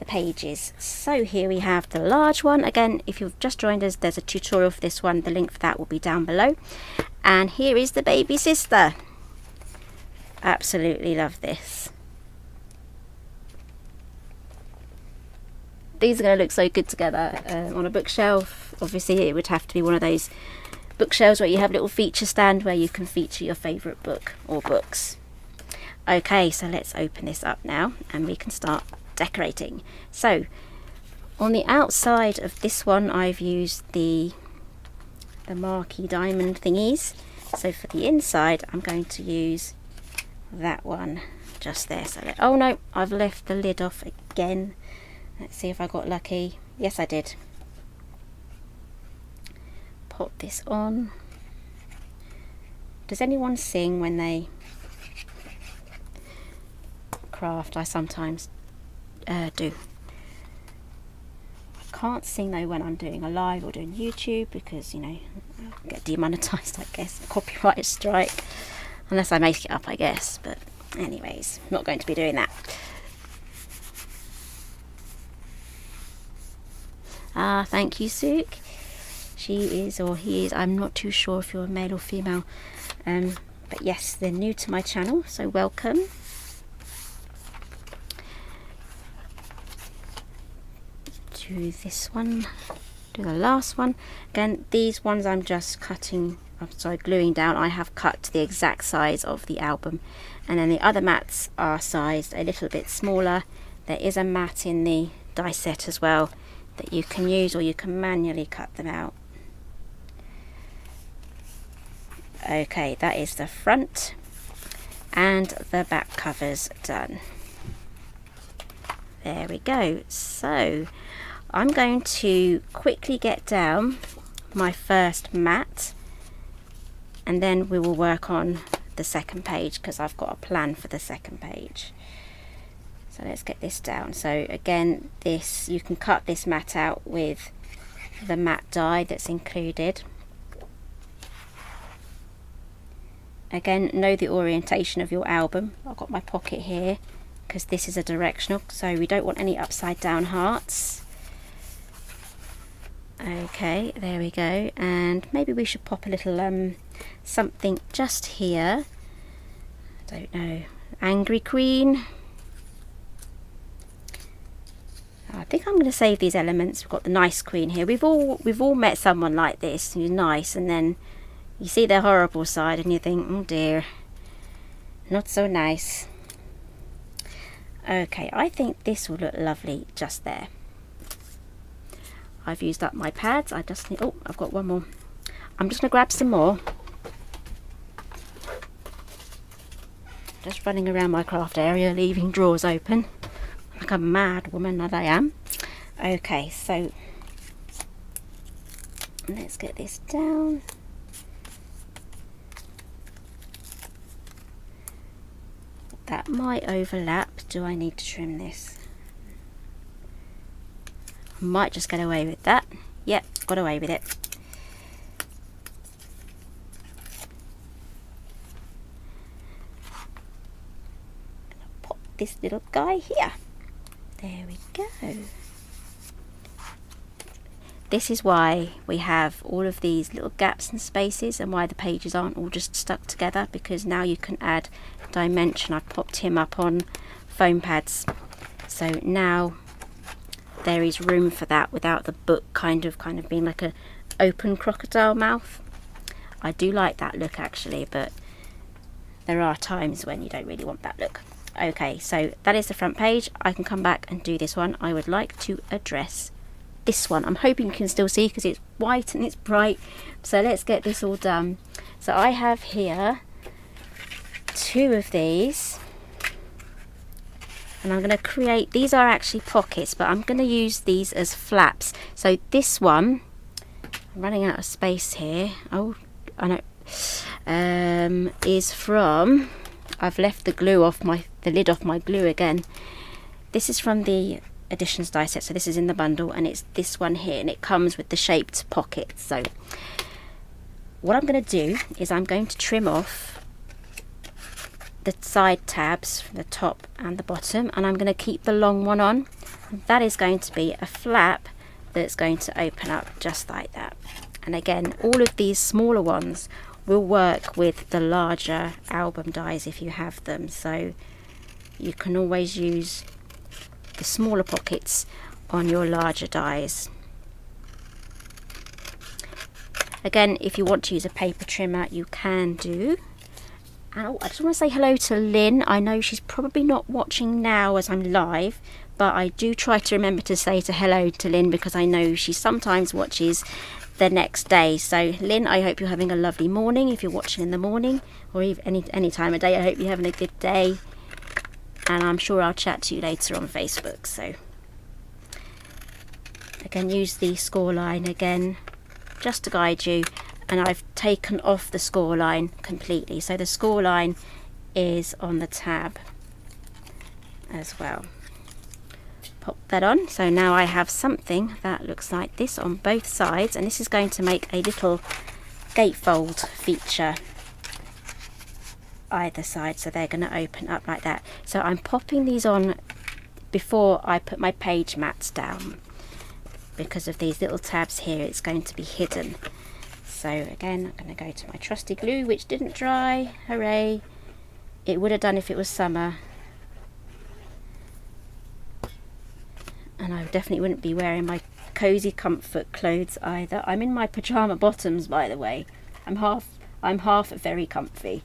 Speaker 1: pages. So here we have the large one. Again, if you've just joined us, there's a tutorial for this one. The link for that will be down below. And here is the baby sister. Absolutely love this. These are going to look so good together on a bookshelf. Obviously it would have to be one of those bookshelves where you have a little feature stand where you can feature your favourite book or books. Okay, so let's open this up now and we can start decorating. So on the outside of this one I've used the marquee diamond thingies. So for the inside I'm going to use that one just there. So oh no, I've left the lid off again. Let's see if I got lucky. Yes, I did. Pop this on. Does anyone sing when they craft, I sometimes do. I can't sing though when I'm doing a live or doing YouTube, because you know, I'll get demonetized, I guess, copyright strike, unless I make it up, I guess. But anyways, I'm not going to be doing that. Ah, thank you, Sook. She is, or he is, I'm not too sure if you're male or female, but yes, they're new to my channel, so welcome. Do this one, do the last one. Again, these ones I'm just cutting, gluing down. I have cut to the exact size of the album, and then the other mats are sized a little bit smaller. There is a mat in the die set as well that you can use, or you can manually cut them out. Okay, that is the front and the back covers done. There we go. So I'm going to quickly get down my first mat, and then we will work on the second page, because I've got a plan for the second page. So let's get this down. So again, this, you can cut this mat out with the mat die that's included. Again, know the orientation of your album. I've got my pocket here because this is a directional, so we don't want any upside down hearts. Okay, there we go. And maybe we should pop a little something just here. I don't know, Angry Queen. I think I'm going to save these elements. We've got the nice queen here. We've all met someone like this who's nice, and then you see their horrible side and you think, oh dear, not so nice. Okay, I think this will look lovely just there. I've used up my pads. I just need, oh, I've got one more. I'm just going to grab some more. Just running around my craft area, leaving drawers open like a mad woman that I am. Okay, so let's get this down. That might overlap. Do I need to trim this? Might just get away with that. Yep, got away with it. Pop this little guy here. There we go. This is why we have all of these little gaps and spaces, and why the pages aren't all just stuck together, because now you can add dimension. I've popped him up on foam pads, so now there is room for that without the book kind of being like a open crocodile mouth. I do like that look actually, but there are times when you don't really want that look. Okay, so that is the front page. I can come back and do this one. I would like to address this one. I'm hoping you can still see because it's white and it's bright. So let's get this all done. So I have here 2 of these, and I'm going to create, these are actually pockets, but I'm going to use these as flaps. So this one, I'm running out of space here. Oh, I know. Is from, I've left the glue off the lid off my glue again. This is from the Editions die set, so this is in the bundle, and it's this one here, and it comes with the shaped pockets. So what I'm going to do is I'm going to trim off the side tabs from the top and the bottom, and I'm going to keep the long one on. And that is going to be a flap that's going to open up just like that. And again, all of these smaller ones will work with the larger album dies if you have them, so you can always use the smaller pockets on your larger dies. Again, if you want to use a paper trimmer, you can do. And oh, I just want to say hello to Lynn. I know she's probably not watching now as I'm live, but I do try to remember to say hello to Lynn, because I know she sometimes watches the next day. So Lynn, I hope you're having a lovely morning if you're watching in the morning, or even any time of day. I hope you're having a good day, and I'm sure I'll chat to you later on Facebook. So again, use the score line again just to guide you, and I've taken off the score line completely, so the score line is on the tab, as well. Pop that on. So now I have something that looks like this on both sides, and this is going to make a little gatefold feature either side, so they're going to open up like that. So I'm popping these on before I put my page mats down. Because of these little tabs here, it's going to be hidden. So again, I'm going to go to my trusty glue, which didn't dry. Hooray! It would have done if it was summer. And I definitely wouldn't be wearing my cozy comfort clothes either. I'm in my pajama bottoms, by the way. I'm half very comfy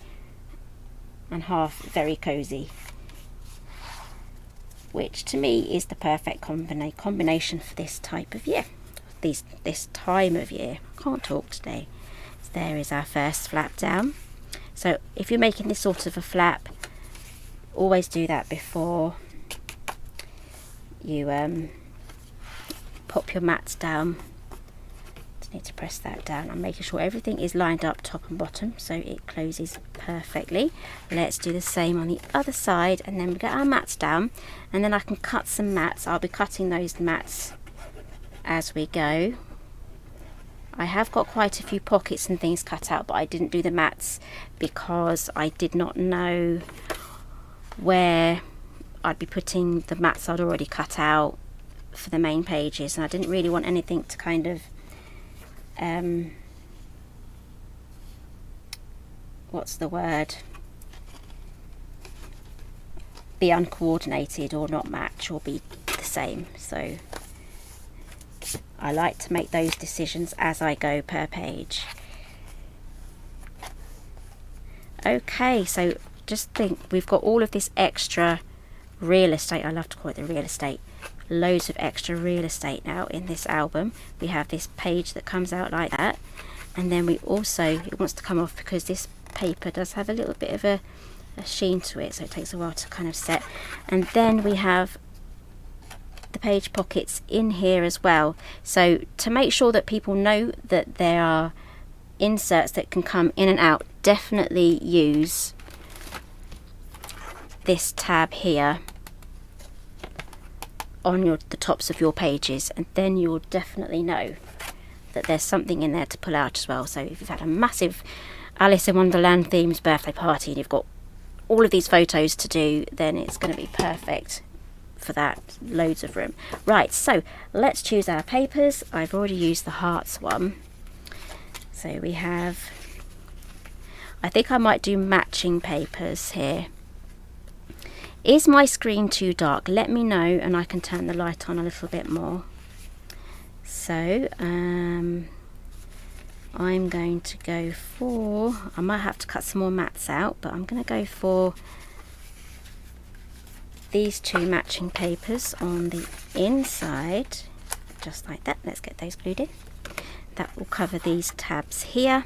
Speaker 1: and half very cozy, which to me is the perfect combination for this type of year, this time of year. Can't talk today. So there is our first flap down. So if you're making this sort of a flap, always do that before you pop your mats down. Just need to press that down. I'm making sure everything is lined up top and bottom so it closes perfectly. Let's do the same on the other side, and then we get our mats down, and then I can cut some mats. I'll be cutting those mats as we go. I have got quite a few pockets and things cut out, but I didn't do the mats because I did not know where I'd be putting the mats I'd already cut out for the main pages, and I didn't really want anything to kind of what's the word, be uncoordinated or not match or be the same. So I like to make those decisions as I go per page. Okay, so just think, we've got all of this extra real estate. I love to call it the real estate. Loads of extra real estate now in this album. We have this page that comes out like that, and then we also, it wants to come off because this paper does have a little bit of a sheen to it, so it takes a while to kind of set. And then we have the page pockets in here as well, so to make sure that people know that there are inserts that can come in and out, definitely use this tab here on the tops of your pages, and then you'll definitely know that there's something in there to pull out as well. So if you've had a massive Alice in Wonderland themed birthday party and you've got all of these photos to do, then it's going to be perfect for that. Loads of room. Right, so let's choose our papers. I've already used the hearts one, so we have, I think I might do matching papers here. Is my screen too dark? Let me know and I can turn the light on a little bit more. So I'm going to go for, I might have to cut some more mats out, but I'm going to go for these two matching papers on the inside, just like that. Let's get those glued in. That will cover these tabs here.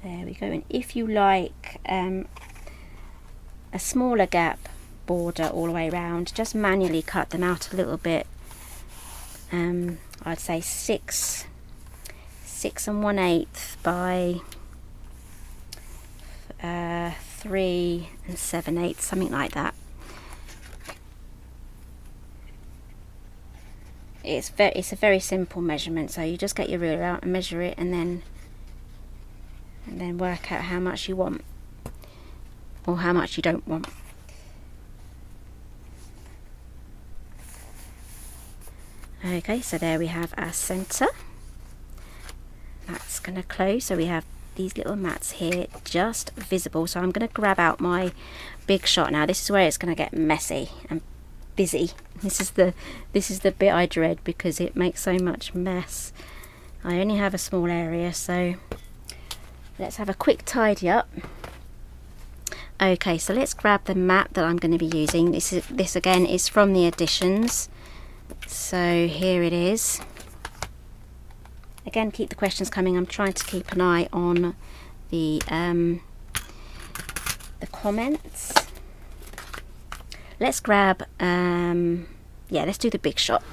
Speaker 1: There we go. And if you like a smaller gap border all the way around, just manually cut them out a little bit. I'd say 6 1/8 by 3 7/8, something like that. It's a very simple measurement, so you just get your ruler out and measure it, and then work out how much you want or how much you don't want. Okay, so there we have our centre. That's going to close, so we have these little mats here just visible. So I'm going to grab out my big shot now. This is where it's going to get messy and busy. This is the bit I dread because it makes so much mess. I only have a small area, so let's have a quick tidy up. Okay, so let's grab the mat that I'm going to be using. This again is from the editions. So here it is. Again, keep the questions coming. I'm trying to keep an eye on the comments. Let's grab yeah, let's do the big shot.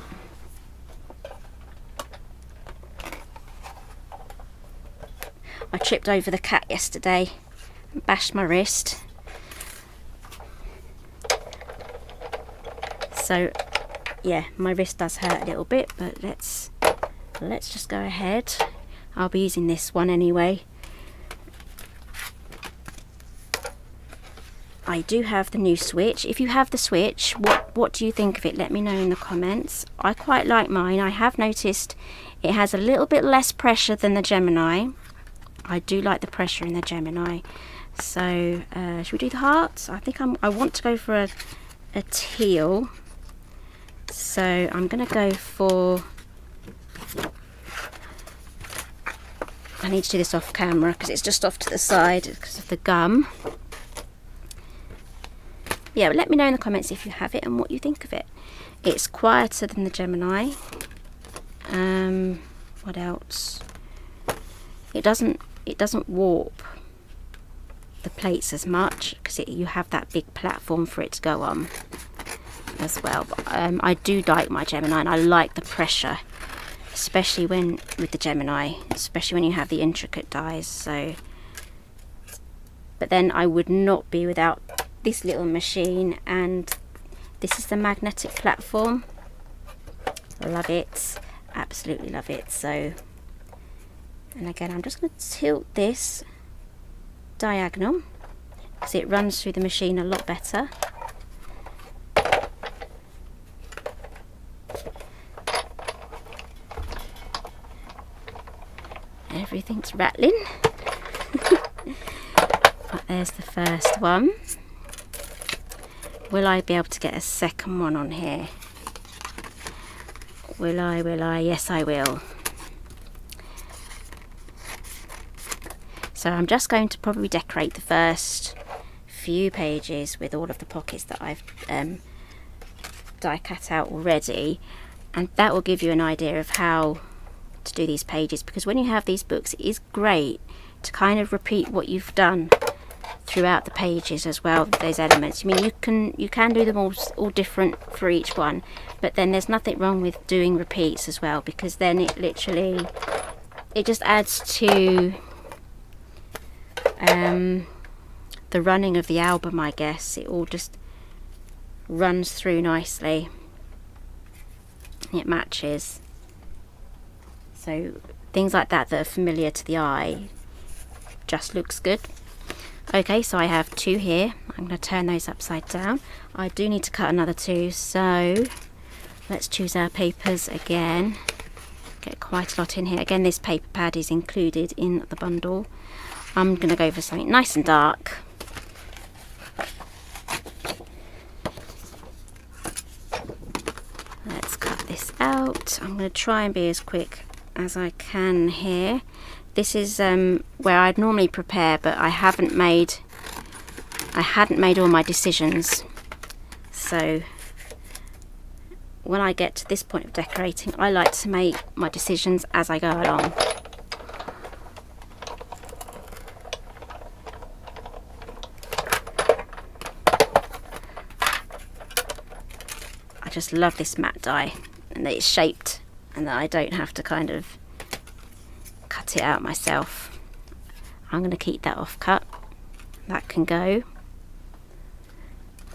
Speaker 1: I tripped over the cat yesterday and bashed my wrist. So yeah, my wrist does hurt a little bit, but let's just go ahead. I'll be using this one anyway. I do have the new switch. If you have the switch, what do you think of it? Let me know in the comments. I quite like mine. I have noticed it has a little bit less pressure than the Gemini. I do like the pressure in the Gemini. So should we do the hearts? I think I want to go for a teal. So I'm gonna go for, I need to do this off camera because it's just off to the side because of the gum. Yeah, but let me know in the comments if you have it and what you think of it. It's quieter than the Gemini. What else? It doesn't warp the plates as much because you have that big platform for it to go on as well. But I do like my Gemini, and I like the pressure, especially with the Gemini, especially when you have the intricate dies. So, but then I would not be without this little machine, and this is the magnetic platform. Love it, absolutely love it. So, and again, I'm just going to tilt this diagonal because it runs through the machine a lot better. Everything's rattling. But there's the first one. Will I be able to get a second one on here? Will I? Yes, I will. So I'm just going to probably decorate the first few pages with all of the pockets that I've die cut out already, and that will give you an idea of how to do these pages, because when you have these books, it is great to kind of repeat what you've done throughout the pages as well, those elements. I mean, you can do them all different for each one, but then there's nothing wrong with doing repeats as well, because then it just adds to the running of the album, I guess. It all just runs through nicely. It matches. So things like that are familiar to the eye just looks good. Okay, so I have two here. I'm going to turn those upside down. I do need to cut another two, so let's choose our papers again. Get quite a lot in here. Again, this paper pad is included in the bundle. I'm going to go for something nice and dark. Let's cut this out. I'm going to try and be as quick as I can here. This is where I'd normally prepare, but I hadn't made all my decisions. So when I get to this point of decorating, I like to make my decisions as I go along. I just love this matte die, and that it's shaped and that I don't have to kind of cut it out myself. I'm going to keep that off cut. That can go.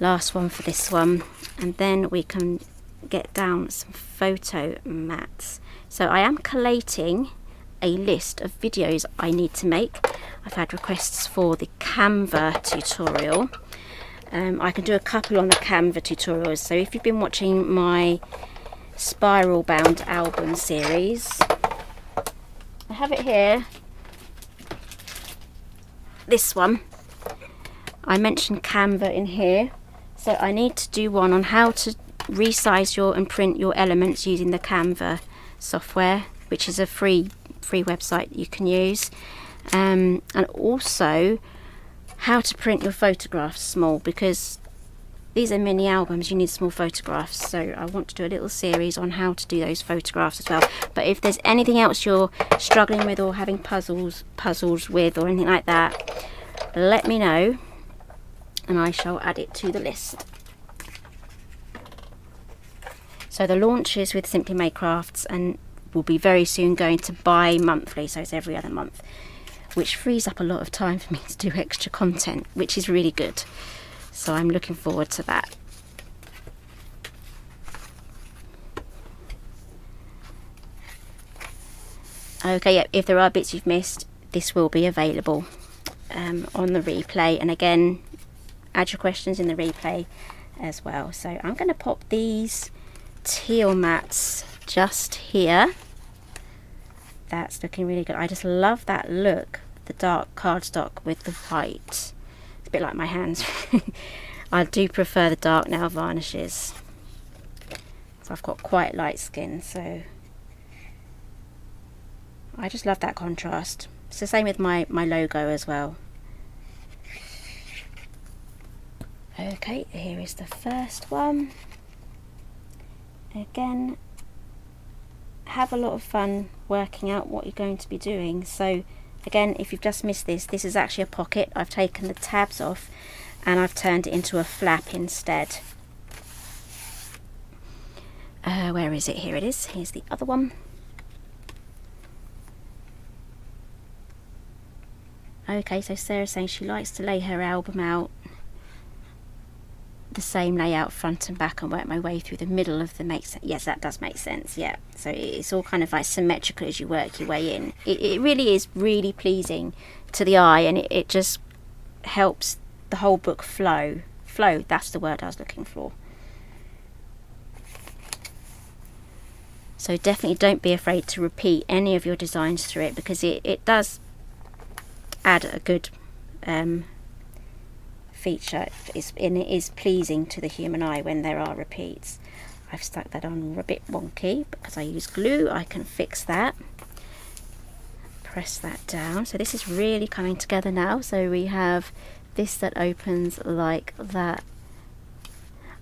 Speaker 1: Last one for this one, and then we can get down some photo mats. So I am collating a list of videos I need to make. I've had requests for the Canva tutorial. I can do a couple on the Canva tutorials. So if you've been watching my spiral bound album series, I have it here. This one, I mentioned Canva in here, so I need to do one on how to resize and print your elements using the Canva software, which is a free website you can use, and also how to print your photographs small, because these are mini albums, you need small photographs. So I want to do a little series on how to do those photographs as well. But if there's anything else you're struggling with or having puzzles with or anything like that, let me know and I shall add it to the list. So the launch is with Simply Made Crafts and will be very soon going to bi-monthly, so it's every other month, which frees up a lot of time for me to do extra content, which is really good. So I'm looking forward to that. Okay, yeah, if there are bits you've missed, this will be available on the replay. And again, add your questions in the replay as well. So I'm going to pop these teal mats just here. That's looking really good. I just love that look, the dark cardstock with the white. It's a bit like my hands. I do prefer the dark nail varnishes. So I've got quite light skin, so I just love that contrast. It's the same with my logo as well. Okay, here is the first one. Again, have a lot of fun working out what you're going to be doing. So again, if you've just missed this, this is actually a pocket. I've taken the tabs off and I've turned it into a flap instead. Where is it? Here it is. Here's the other one. Okay, so Sarah's saying she likes to lay her album out the same layout front and back and work my way through the middle of the yes, that does make sense. Yeah, so it's all kind of like symmetrical as you work your way in. It really is really pleasing to the eye, and it just helps the whole book flow. That's the word I was looking for. So definitely don't be afraid to repeat any of your designs through it, because it does add a good feature. And it is pleasing to the human eye when there are repeats. I've stuck that on a bit wonky because I use glue. I can fix that. Press that down. So this is really coming together now. So we have this that opens like that.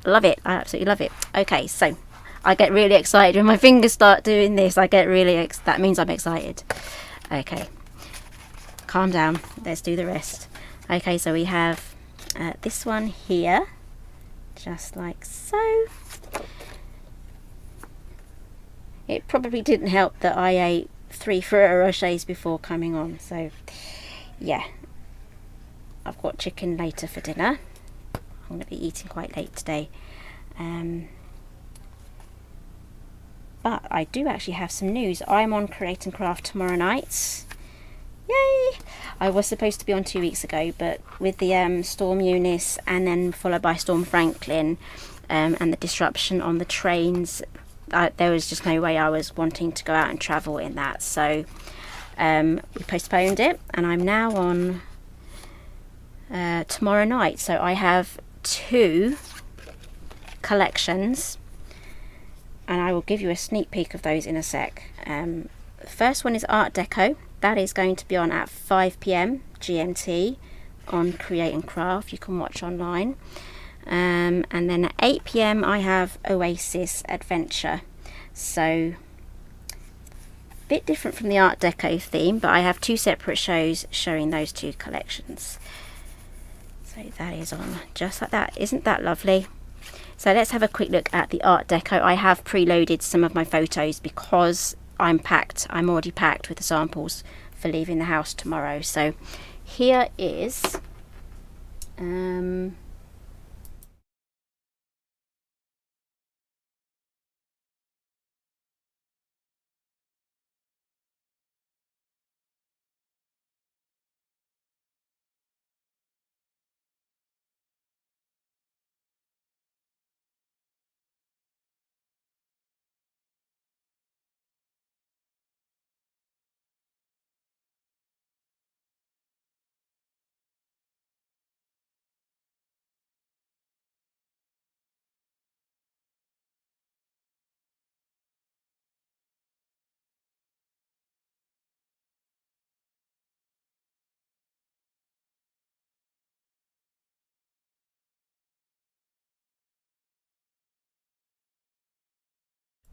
Speaker 1: Love it. I absolutely love it. Okay, so I get really excited when my fingers start doing this. I get really that means I'm excited. Okay, calm down, let's do the rest. Okay, so we have this one here, just like so. It probably didn't help that I ate 3 Ferrero Rochers before coming on, so yeah, I've got chicken later for dinner. I'm going to be eating quite late today, but I do actually have some news. I'm on Create and Craft tomorrow night. Yay! I was supposed to be on 2 weeks ago, but with the Storm Eunice and then followed by Storm Franklin and the disruption on the trains, there was just no way I was wanting to go out and travel in that. So we postponed it, and I'm now on tomorrow night. So I have 2 collections, and I will give you a sneak peek of those in a sec. The first one is Art Deco. That is going to be on at 5 PM GMT on Create and Craft. You can watch online. And then at 8 PM I have Oasis Adventure. So a bit different from the Art Deco theme, but I have 2 separate shows showing those 2 collections. So that is on just like that. Isn't that lovely? So let's have a quick look at the Art Deco. I have preloaded some of my photos because I'm already packed with the samples for leaving the house tomorrow. So here is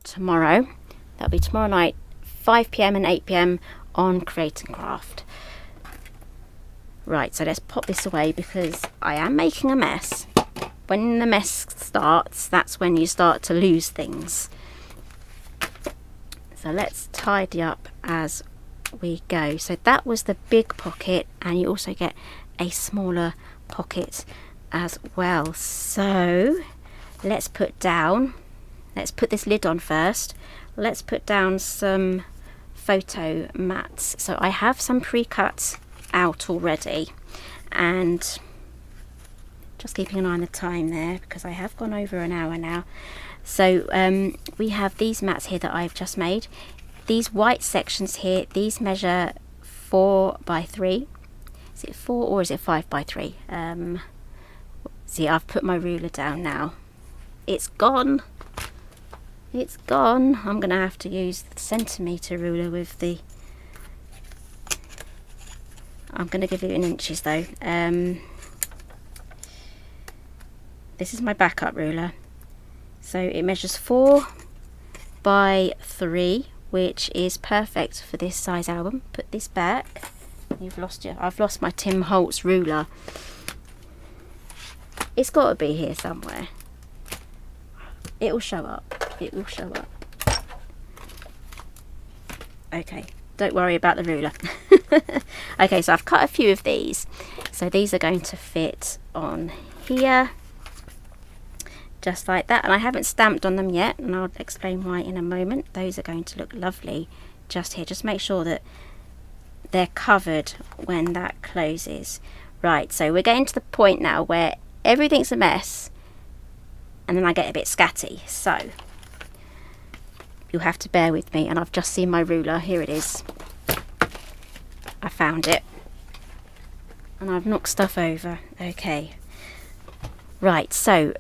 Speaker 1: tomorrow. That'll be tomorrow night, 5 PM and 8 PM on Create and Craft. Right, so let's pop this away because I am making a mess, when the mess starts, that's when you start to lose things. So let's tidy up as we go. So that was the big pocket, and you also get a smaller pocket as well. So let's put this lid on first. Let's put down some photo mats. So I have some pre-cut out already, and just keeping an eye on the time there because I have gone over an hour now. So we have these mats here that I've just made. These white sections here, these measure 4 by 3. Is it 4 or is it 5 by 3? See, I've put my ruler down now. It's gone. It's gone. I'm going to have to use the centimetre ruler with the... I'm going to give it in inches though. This is my backup ruler. So it measures 4 by 3, which is perfect for this size album. Put this back. You've lost it. I've lost my Tim Holtz ruler. It's got to be here somewhere. It will show up. It will show up. Okay, don't worry about the ruler. Okay, so I've cut a few of these. So these are going to fit on here. Just like that, and I haven't stamped on them yet, and I'll explain why in a moment. Those are going to look lovely just here. Just make sure that they're covered when that closes. Right, so we're getting to the point now where everything's a mess and then I get a bit scatty, so you'll have to bear with me. And I've just seen my ruler. Here it is. I found it and I've knocked stuff over. Okay, right, so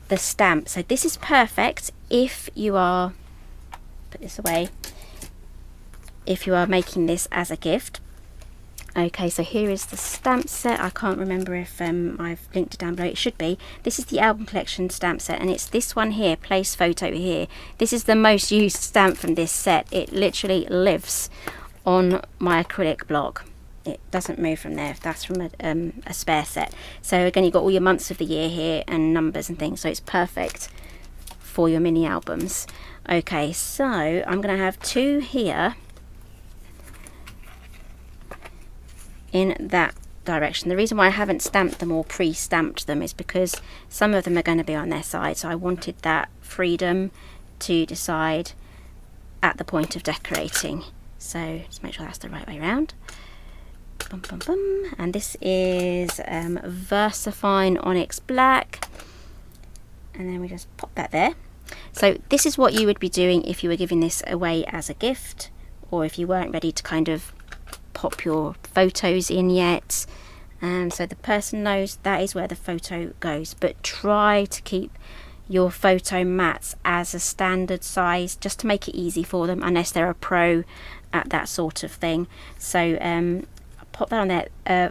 Speaker 1: the stamp. So this is perfect if you are, put this away, if you are making this as a gift. Okay, so here is the stamp set. I can't remember if I've linked it down below. It should be. This is the album collection stamp set, and it's this one here, place photo here. This is the most used stamp from this set. It literally lives on my acrylic block. It doesn't move from there. That's from a spare set. So again, you've got all your months of the year here and numbers and things, so it's perfect for your mini albums. Okay, so I'm going to have 2 here in that direction. The reason why I haven't stamped them or pre-stamped them is because some of them are going to be on their side, so I wanted that freedom to decide at the point of decorating. So just make sure that's the right way around. Bum, bum, bum. And this is VersaFine Onyx Black, and then we just pop that there. So this is what you would be doing if you were giving this away as a gift, or if you weren't ready to kind of pop your photos in yet. So the person knows that is where the photo goes, but try to keep your photo mats as a standard size just to make it easy for them, unless they're a pro at that sort of thing. So pop that on there.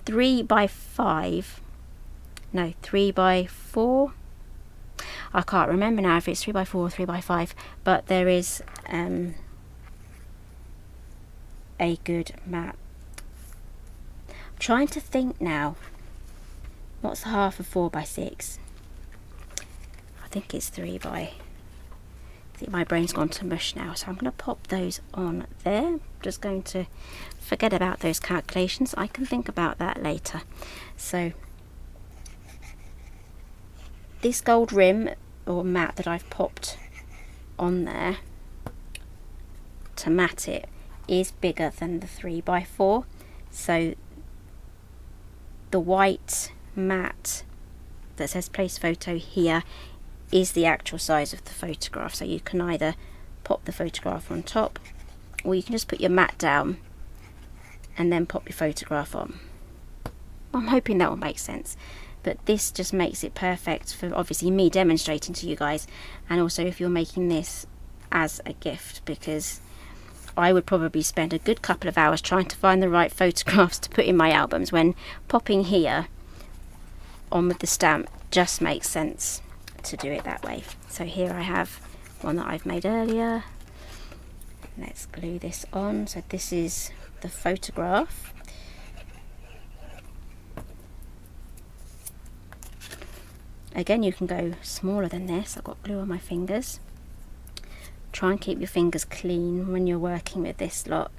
Speaker 1: 3 by 5, no, 3 by 4. I can't remember now if it's 3 by 4 or 3 by 5, but there is a good mat. I'm trying to think now, what's half of 4 by 6? I think it's 3 by, I think my brain's gone to mush now, so I'm going to pop those on there. I'm just going to forget about those calculations. I can think about that later. So this gold rim or mat that I've popped on there to mat it is bigger than the 3 by 4. So the white mat that says place photo here is the actual size of the photograph. So you can either pop the photograph on top, or you can just put your mat down and then pop your photograph on. I'm hoping that will make sense. But this just makes it perfect for obviously me demonstrating to you guys, and also if you're making this as a gift, because I would probably spend a good couple of hours trying to find the right photographs to put in my albums, when popping here on with the stamp just makes sense to do it that way. So here I have one that I've made earlier. Let's glue this on. So this is the photograph. Again, you can go smaller than this. I've got glue on my fingers. Try and keep your fingers clean when you're working with this lot,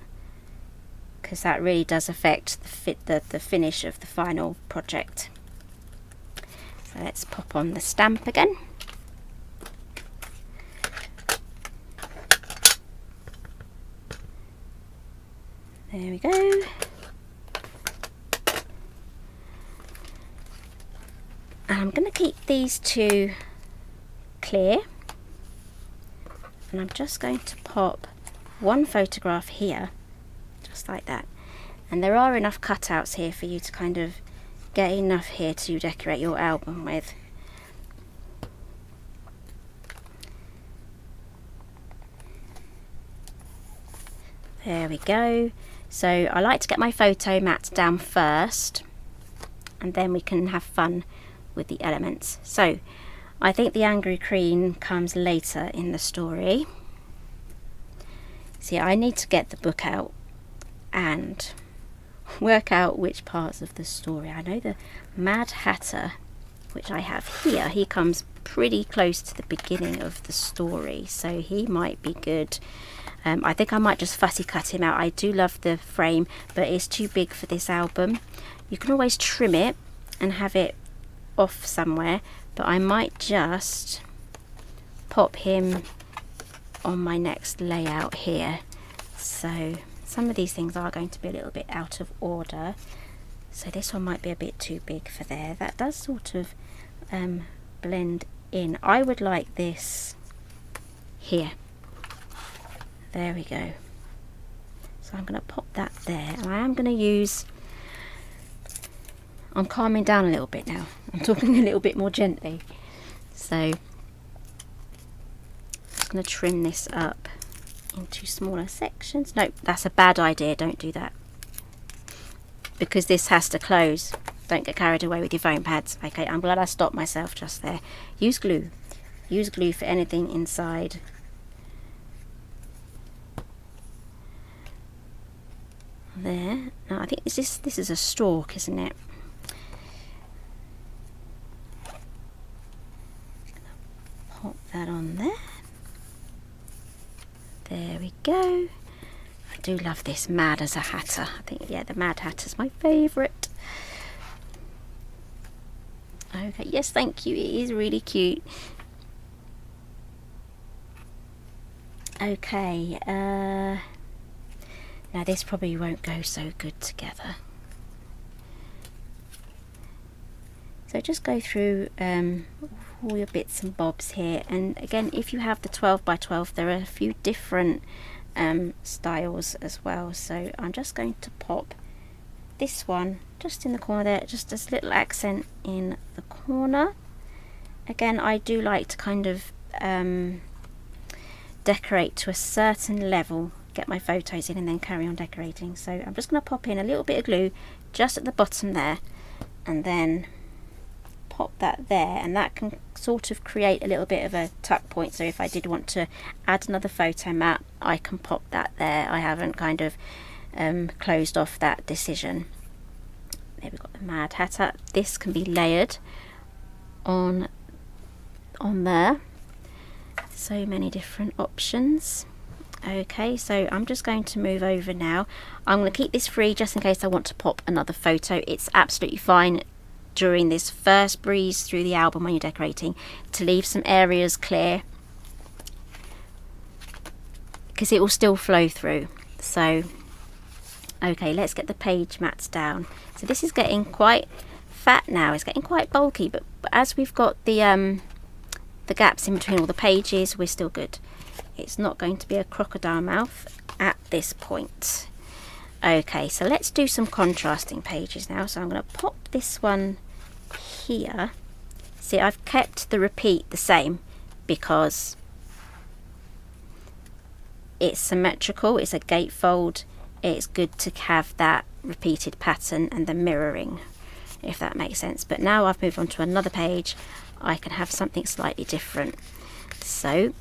Speaker 1: because that really does affect the finish of the final project. So let's pop on the stamp again. There we go. And I'm going to keep these two clear, and I'm just going to pop one photograph here, just like that. And there are enough cutouts here for you to kind of get enough here to decorate your album with. There we go. So I like to get my photo mat down first, and then we can have fun with the elements. So I think the angry queen comes later in the story. See, I need to get the book out and work out which parts of the story. I know the Mad Hatter, which I have here, he comes pretty close to the beginning of the story, so he might be good. I think I might just fussy cut him out. I do love the frame, but it's too big for this album. You can always trim it and have it off somewhere, but I might just pop him on my next layout here. So some of these things are going to be a little bit out of order, so this one might be a bit too big for there. That does sort of blend in. I would like this here. There we go. So I'm going to pop that there, and I am going to use, I'm calming down a little bit now. I'm talking a little bit more gently. So I'm just going to trim this up into smaller sections. No, that's a bad idea. Don't do that, because this has to close. Don't get carried away with your foam pads. Okay, I'm glad I stopped myself just there. Use glue. Use glue for anything inside. There. Now I think this is a stalk, isn't it? Pop that on there. There we go. I do love this Mad as a Hatter. I think, yeah, the Mad Hatter's my favourite. Okay, yes, thank you. It is really cute. Okay, now this probably won't go so good together. So just go through all your bits and bobs here, and again, if you have the 12 by 12, there are a few different styles as well. So I'm just going to pop this one just in the corner there, just as a little accent in the corner. Again, I do like to kind of decorate to a certain level, get my photos in, and then carry on decorating. So I'm just going to pop in a little bit of glue just at the bottom there, and then pop that there, and that can sort of create a little bit of a tuck point. So if I did want to add another photo mat, I can pop that there. I haven't kind of closed off that decision. There we've got the Mad Hatter. This can be layered on there. So many different options. Okay, so I'm just going to move over now. I'm going to keep this free just in case I want to pop another photo. It's absolutely fine during this first breeze through the album when you're decorating to leave some areas clear, because it will still flow through. So okay, let's get the page mats down. So this is getting quite fat now, it's getting quite bulky, but as we've got the gaps in between all the pages, we're still good. It's not going to be a crocodile mouth at this point. Okay, so let's do some contrasting pages now. So I'm going to pop this one here. See, I've kept the repeat the same because it's symmetrical, it's a gatefold. It's good to have that repeated pattern and the mirroring, if that makes sense. But now I've moved on to another page, I can have something slightly different. So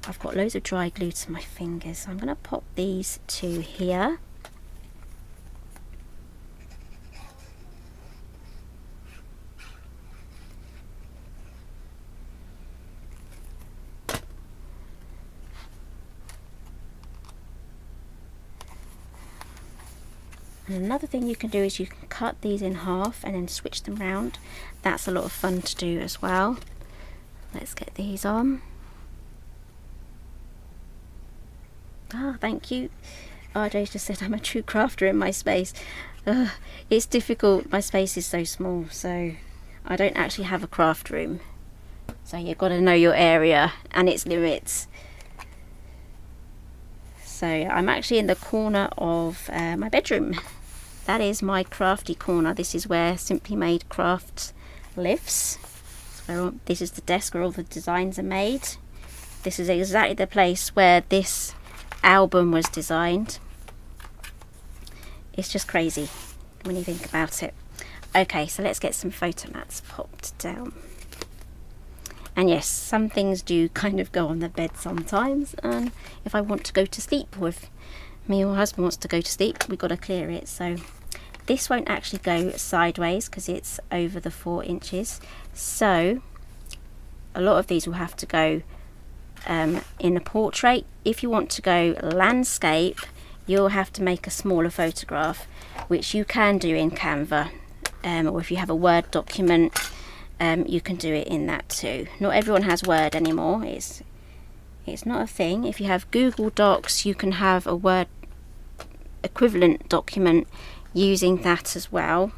Speaker 1: I've got loads of dry glue to my fingers, so I'm going to pop these two here. And another thing you can do is you can cut these in half and then switch them round. That's a lot of fun to do as well. Let's get these on. Ah, thank you. RJ just said I'm a true crafter in my space. It's difficult, my space is so small, so I don't actually have a craft room. So you've got to know your area and its limits. So I'm actually in the corner of my bedroom. That is my crafty corner. This is where Simply Made Crafts lives. This is the desk where all the designs are made. This is exactly the place where this album was designed. It's just crazy when you think about it. Okay, so let's get some photo mats popped down. And yes, some things do kind of go on the bed sometimes, and if I want to go to sleep, or if me or my husband wants to go to sleep, we've got to clear it. So this won't actually go sideways because it's over the 4 inches, so a lot of these will have to go in a portrait. If you want to go landscape, you'll have to make a smaller photograph, which you can do in Canva, or if you have a Word document, you can do it in that too. Not everyone has Word anymore. It's not a thing. If you have Google Docs, you can have a Word equivalent document using that as well,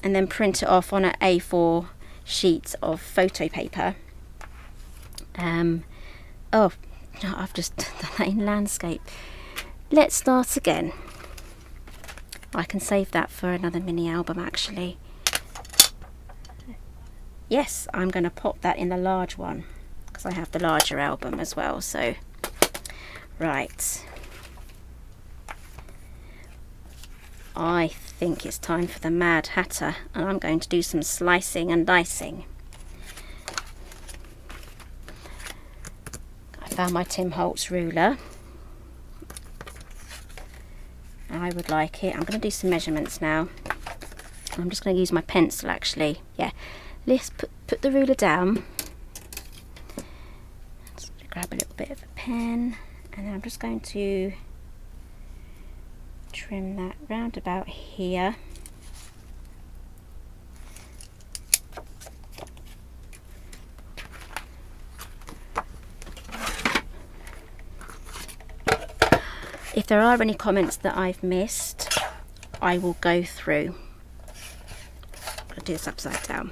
Speaker 1: and then print it off on an A4 sheet of photo paper. Oh, I've just done that in landscape. Let's start again. I can save that for another mini album actually. Yes, I'm going to pop that in the large one because I have the larger album as well. So right, I think it's time for the Mad Hatter, and I'm going to do some slicing and dicing. I found my Tim Holtz ruler. I would like it. I'm going to do some measurements now. I'm just going to use my pencil actually. Yeah, let's put the ruler down. Just grab a little bit of a pen, and then I'm just going to trim that round about here. If there are any comments that I've missed, I will go through. I'll do this upside down.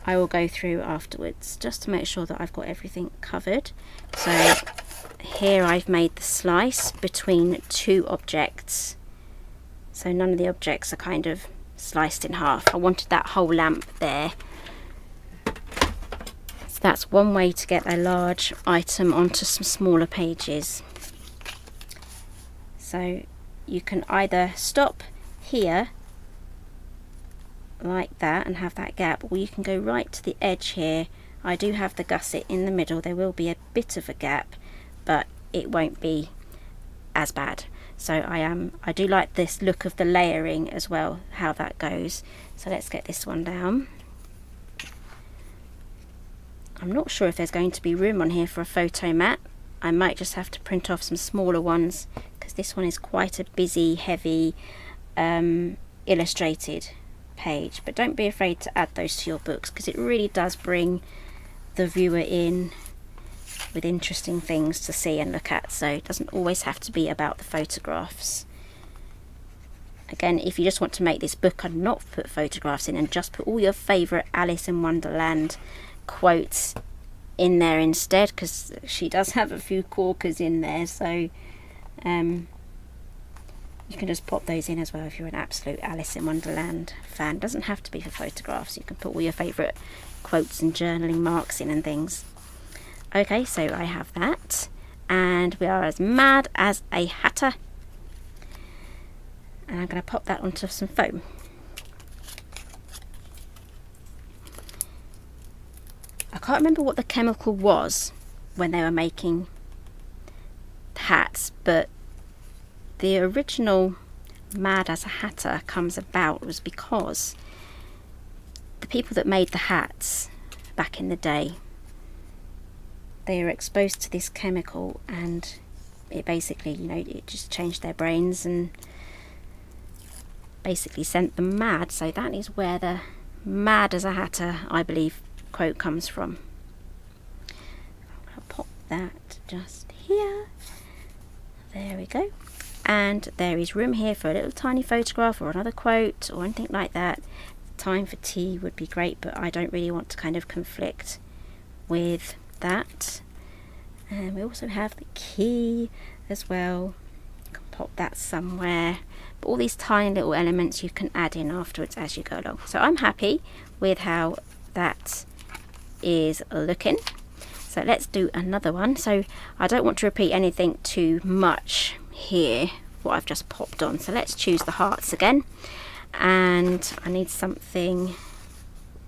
Speaker 1: I will go through afterwards just to make sure that I've got everything covered. So here I've made the slice between 2 objects. So none of the objects are kind of sliced in half. I wanted that whole lamp there. So that's one way to get a large item onto some smaller pages. So you can either stop here like that and have that gap, or you can go right to the edge here. I do have the gusset in the middle. There will be a bit of a gap, but it won't be as bad. So I do like this look of the layering as well, how that goes. So let's get this one down. I'm not sure if there's going to be room on here for a photo mat. I might just have to print off some smaller ones because this one is quite a busy, heavy, illustrated page. But don't be afraid to add those to your books because it really does bring the viewer in with interesting things to see and look at. So it doesn't always have to be about the photographs. Again, if you just want to make this book and not put photographs in and just put all your favourite Alice in Wonderland quotes in there instead, because she does have a few corkers in there, so you can just pop those in as well if you're an absolute Alice in Wonderland fan. It doesn't have to be for photographs. You can put all your favourite quotes and journaling marks in and things. Okay, so I have that, and we are as mad as a hatter, and I'm going to pop that onto some foam. I can't remember what the chemical was when they were making hats, but the original Mad as a Hatter comes about was because the people that made the hats back in the day, they were exposed to this chemical, and it basically, you know, it just changed their brains, and basically sent them mad. So that is where the mad as a hatter, I believe, quote comes from. I'm going to pop that just here. There we go. And there is room here for a little tiny photograph or another quote or anything like that. Time for tea would be great, but I don't really want to kind of conflict with that. And we also have the key as well. You can pop that somewhere. But all these tiny little elements you can add in afterwards as you go along. So I'm happy with how that is looking. So let's do another one. So I don't want to repeat anything too much here, what I've just popped on. So let's choose the hearts again. And I need something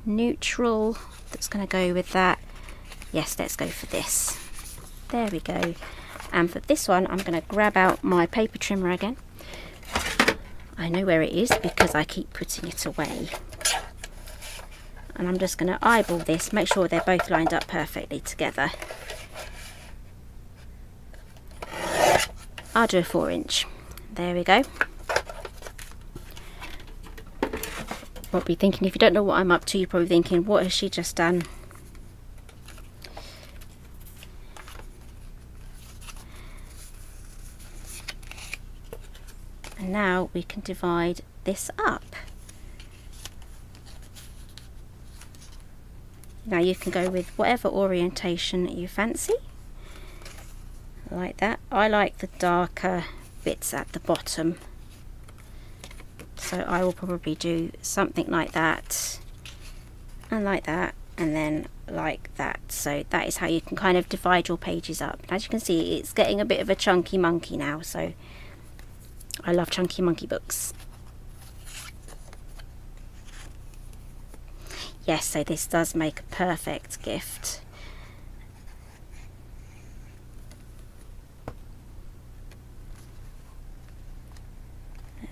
Speaker 1: neutral that's going to go with that. Yes, let's go for this. There we go. And for this one, I'm going to grab out my paper trimmer again. I know where it is because I keep putting it away. And I'm just going to eyeball this, make sure they're both lined up perfectly together. I'll do a 4-inch. There we go. Probably thinking, if you don't know what I'm up to, you're probably thinking, what has she just done? And now we can divide this up. Now you can go with whatever orientation you fancy, like that. I like the darker bits at the bottom, so I will probably do something like that, and then like that. So that is how you can kind of divide your pages up. As you can see, it's getting a bit of a chunky monkey now, so I love chunky monkey books. Yes, so this does make a perfect gift.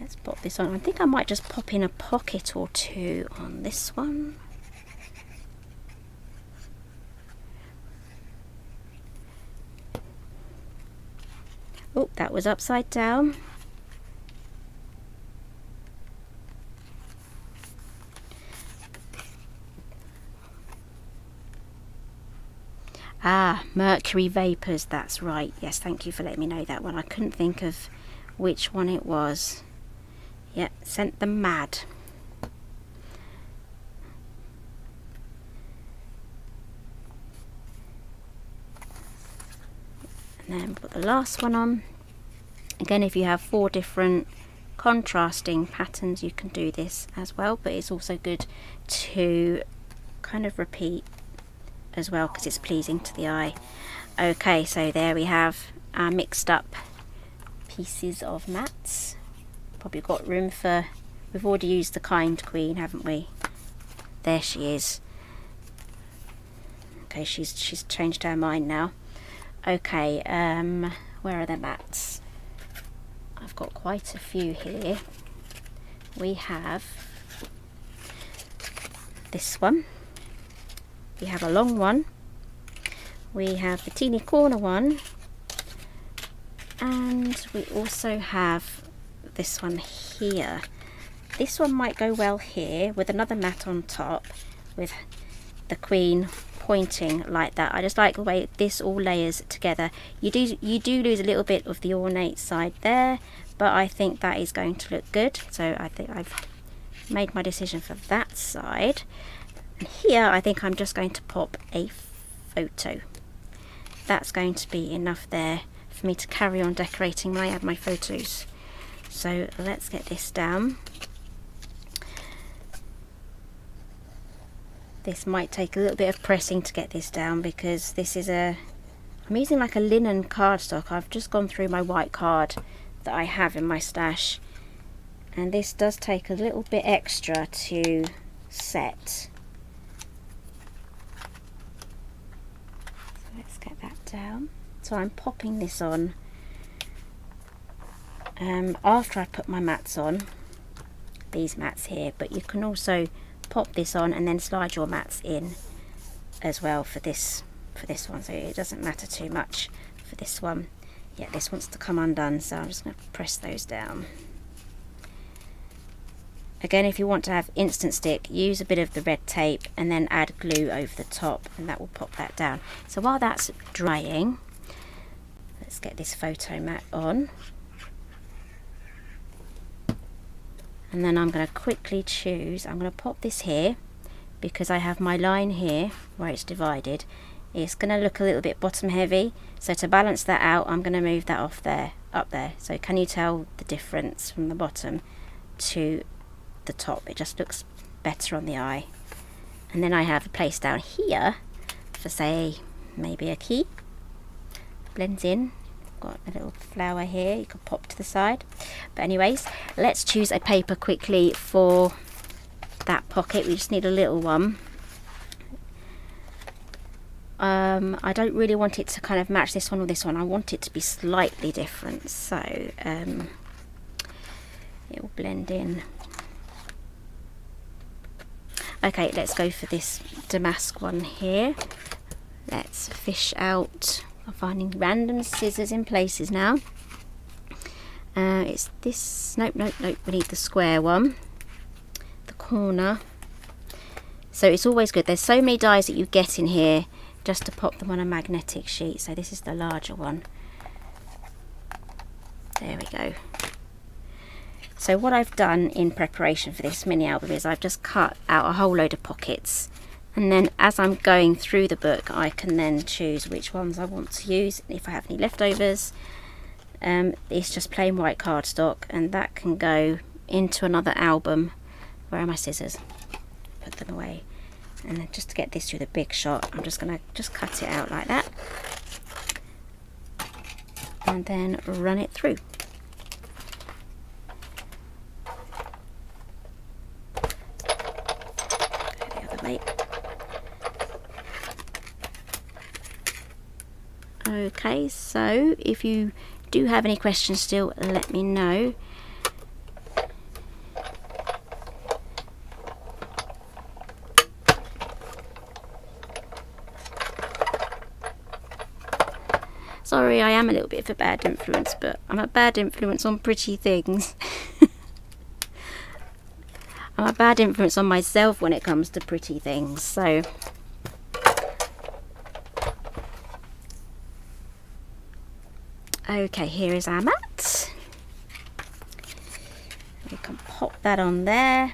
Speaker 1: Let's pop this on. I think I might just pop in a pocket or two on this one. Oh, that was upside down. Ah, mercury vapours, that's right. Yes, thank you for letting me know that one. I couldn't think of which one it was. Yeah, sent them mad. And then put the last one on. Again, if you have 4 different contrasting patterns, you can do this as well, but it's also good to kind of repeat as well because it's pleasing to the eye. Okay, so there we have our mixed up pieces of mats. Probably got room for, we've already used the Kind Queen, haven't we? There she is. Okay, she's changed her mind now. Okay, where are the mats? I've got quite a few here. We have this one. We have a long one. We have the teeny corner one. And we also have this one here. This one might go well here with another mat on top with the Queen pointing like that. I just like the way this all layers together. You do lose a little bit of the ornate side there, but I think that is going to look good. So I think I've made my decision for that side. And here I think I'm just going to pop a photo. That's going to be enough there for me to carry on decorating when I add my photos. So let's get this down. This might take a little bit of pressing to get this down because this is I'm using like a linen cardstock. I've just gone through my white card that I have in my stash, and this does take a little bit extra to set. So let's get that down. So I'm popping this on after I put my mats on, these mats here, but you can also pop this on and then slide your mats in as well for this one, so it doesn't matter too much for this one. Yeah, this wants to come undone, so I'm just going to press those down. Again, if you want to have instant stick, use a bit of the red tape and then add glue over the top, and that will pop that down. So while that's drying, let's get this photo mat on. And then I'm going to quickly choose, I'm going to pop this here because I have my line here where it's divided. It's going to look a little bit bottom heavy, so to balance that out I'm going to move that off there, up there. So can you tell the difference from the bottom to the top? It just looks better on the eye. And then I have a place down here for, say, maybe a key. Blends in. Got a little flower here you can pop to the side. But anyways, let's choose a paper quickly for that pocket. We just need a little one. I don't really want it to kind of match this one or this one. I want it to be slightly different, so it will blend in. Okay, let's go for this damask one here. Let's fish out. I'm finding random scissors in places now. It's this, nope, we need the square one, the corner. So it's always good, there's so many dies that you get in here just to pop them on a magnetic sheet. So this is the larger one. There we go. So what I've done in preparation for this mini album is I've just cut out a whole load of pockets, and then as I'm going through the book I can then choose which ones I want to use. If I have any leftovers, it's just plain white cardstock, and that can go into another album. Where are my scissors? Put them away. And then just to get this through the big shot, I'm just going to just cut it out like that and then run it through. Go the other way. Okay, so if you do have any questions still, let me know. Sorry, I am a little bit of a bad influence, but I'm a bad influence on pretty things. I'm a bad influence on myself when it comes to pretty things, so okay, here is our mat. We can pop that on there.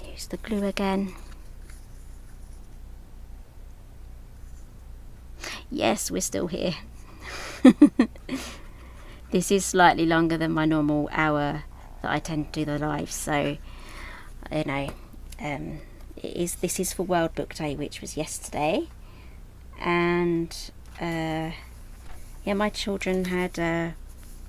Speaker 1: Use the glue again. Yes, we're still here. This is slightly longer than my normal hour that I tend to do the live, so you know, this is for World Book Day, which was yesterday, and yeah, my children had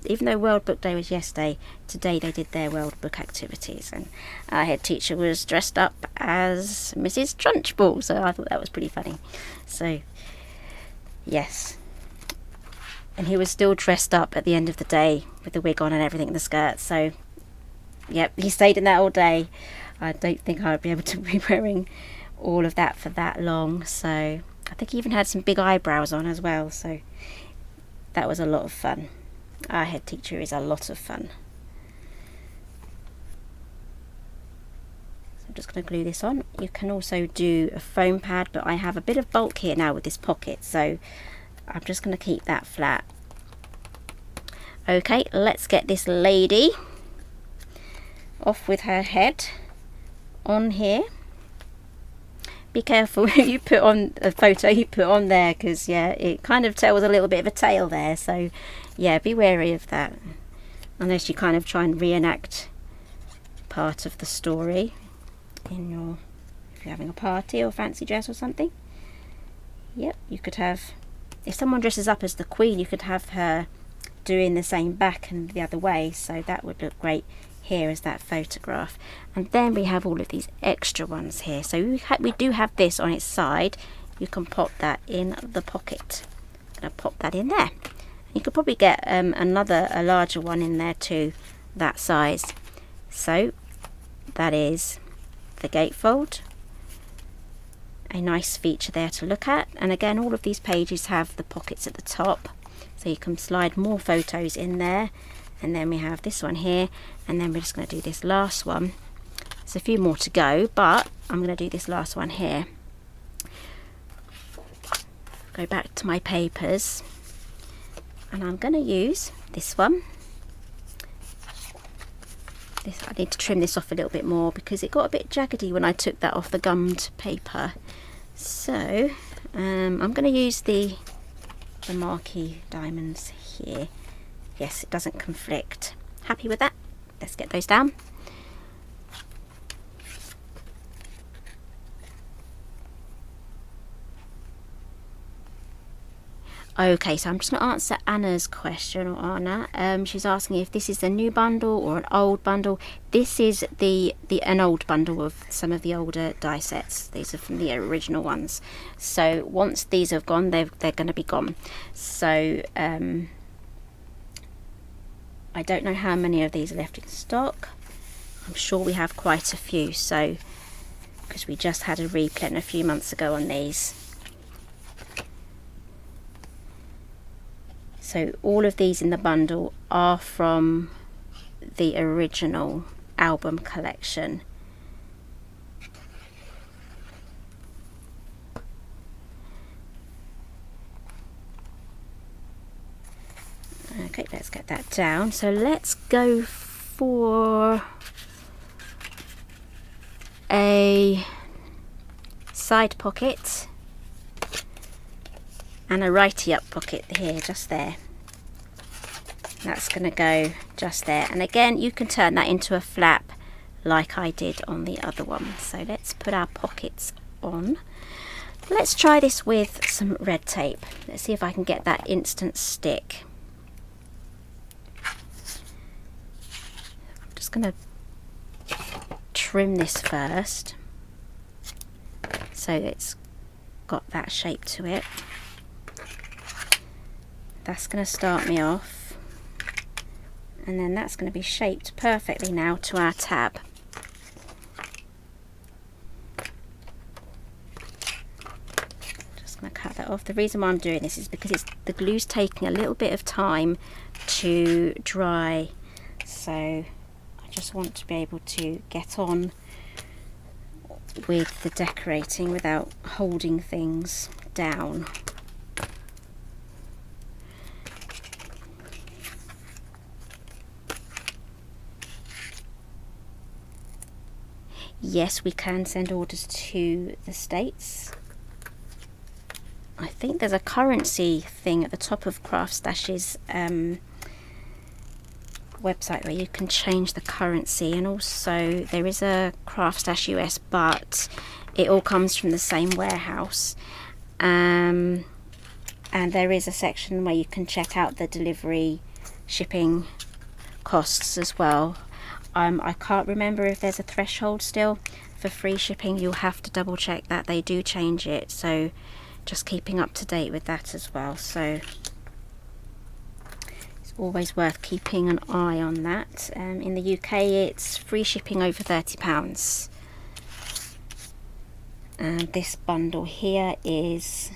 Speaker 1: even though World Book Day was yesterday, today they did their World Book activities, and our head teacher was dressed up as Mrs. Trunchbull, so I thought that was pretty funny. So yes, and he was still dressed up at the end of the day with the wig on and everything, the skirt, so yep, he stayed in that all day. I don't think I would be able to be wearing all of that for that long, so I think he even had some big eyebrows on as well, so that was a lot of fun. Our head teacher is a lot of fun. So I'm just going to glue this on. You can also do a foam pad, but I have a bit of bulk here now with this pocket, so I'm just going to keep that flat. Okay, let's get this lady off with her head on here. Be careful who you put on, a photo you put on there, because yeah, it kind of tells a little bit of a tale there, so yeah, be wary of that, unless you kind of try and reenact part of the story in your, if you're having a party or fancy dress or something. Yep, you could have, if someone dresses up as the Queen, you could have her doing the same back and the other way, so that would look great here as that photograph. And then we have all of these extra ones here, so we do have this on its side. You can pop that in the pocket. I'm going to pop that in there. You could probably get a larger one in there too, that size. So that is the gatefold, a nice feature there to look at. And again, all of these pages have the pockets at the top, so you can slide more photos in there and then we have this one here, and then we're just going to do this last one. There's a few more to go, but I'm going to do this last one here. Go back to my papers, and I'm going to use this one. I need to trim this off a little bit more because it got a bit jaggedy when I took that off the gummed paper. So I'm going to use the marquee diamonds here. Yes, it doesn't conflict. Happy with that? Let's get those down. Okay, so I'm just going to answer Anna's question, or Anna. She's asking if this is a new bundle or an old bundle. This is an old bundle of some of the older die sets. These are from the original ones. So once these have gone, they're going to be gone. So I don't know how many of these are left in stock. I'm sure we have quite a few. So because we just had a replenish a few months ago on these. So all of these in the bundle are from the original album collection. Okay, let's get that down. So let's go for a side pocket and a righty up pocket here, just there. That's going to go just there, and again you can turn that into a flap like I did on the other one. So let's put our pockets on. Let's try this with some red tape. Let's see if I can get that instant stick. I'm just going to trim this first so it's got that shape to it. That's going to start me off, and then that's going to be shaped perfectly now to our tab. Just going to cut that off. The reason why I'm doing this is because the glue's taking a little bit of time to dry, so I just want to be able to get on with the decorating without holding things down. Yes, we can send orders to the States. I think there's a currency thing at the top of Craft Stash's website where you can change the currency, and also there is a Craft Stash US, but it all comes from the same warehouse. And there is a section where you can check out the delivery shipping costs as well. I can't remember if there's a threshold still for free shipping. You'll have to double check that. They do change it, so just keeping up to date with that as well. So it's always worth keeping an eye on that. In the UK it's free shipping over £30, and this bundle here is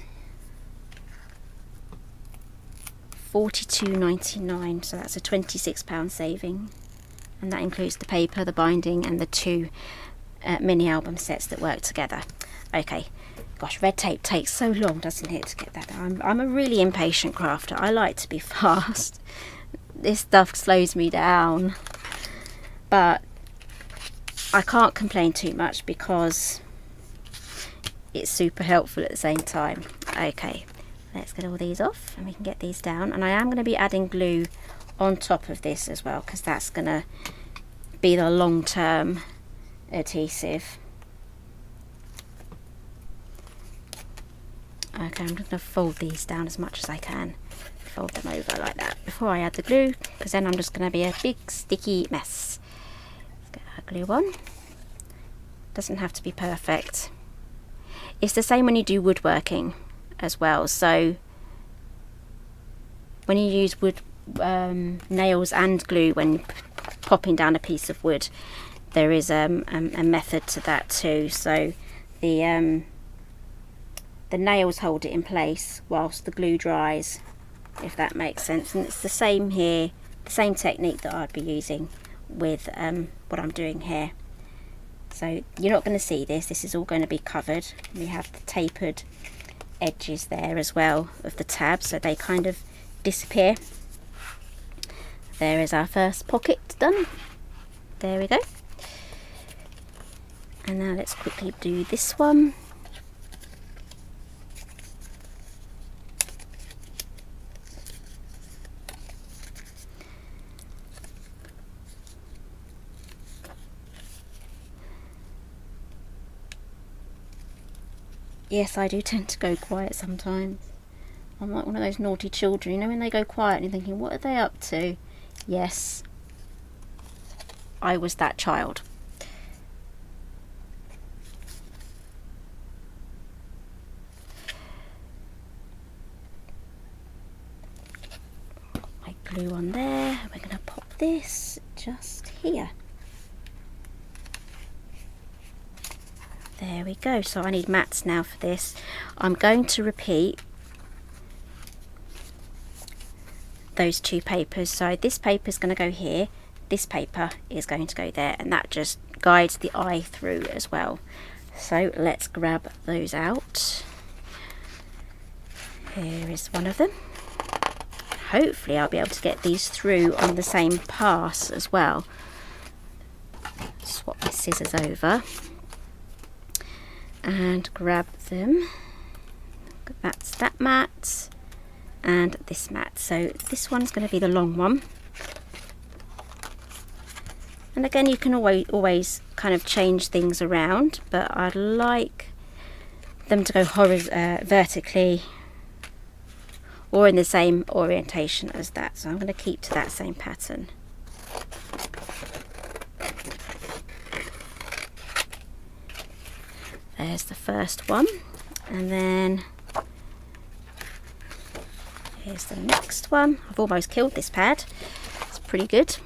Speaker 1: £42.99, so that's a £26 saving. And that includes the paper, the binding, and the two mini album sets that work together. Okay, gosh, red tape takes so long, doesn't it, to get that done? I'm a really impatient crafter. I like to be fast. This stuff slows me down, but I can't complain too much because it's super helpful at the same time. Okay, let's get all these off and we can get these down. And I am going to be adding glue on top of this as well, because that's going to be the long-term adhesive. Okay, I'm going to fold these down as much as I can. Fold them over like that before I add the glue, because then I'm just going to be a big sticky mess. Let's get our glue on. Doesn't have to be perfect. It's the same when you do woodworking as well. So when you use wood nails and glue when popping down a piece of wood, there is a method to that too. So the nails hold it in place whilst the glue dries, if that makes sense. And it's the same here the same technique that I'd be using with what I'm doing here. So you're not going to see this. This is all going to be covered. We have the tapered edges there as well of the tabs, so they kind of disappear. There is our first pocket done. There we go. And now let's quickly do this one. Yes, I do tend to go quiet sometimes. I'm like one of those naughty children, you know, when they go quiet and you're thinking, what are they up to? Yes, I was that child. My glue on there. We're going to pop this just here. There we go. So I need mats now for this. I'm going to repeat those two papers. So this paper is going to go here, this paper is going to go there, and that just guides the eye through as well. So let's grab those out. Here is one of them. Hopefully I'll be able to get these through on the same pass as well. Swap my scissors over and grab them. That's that mat and this mat. So this one's going to be the long one, and again you can always kind of change things around, but I'd like them to go vertically or in the same orientation as that, so I'm going to keep to that same pattern. There's the first one, and then here's the next one. I've almost killed this pad. It's pretty good.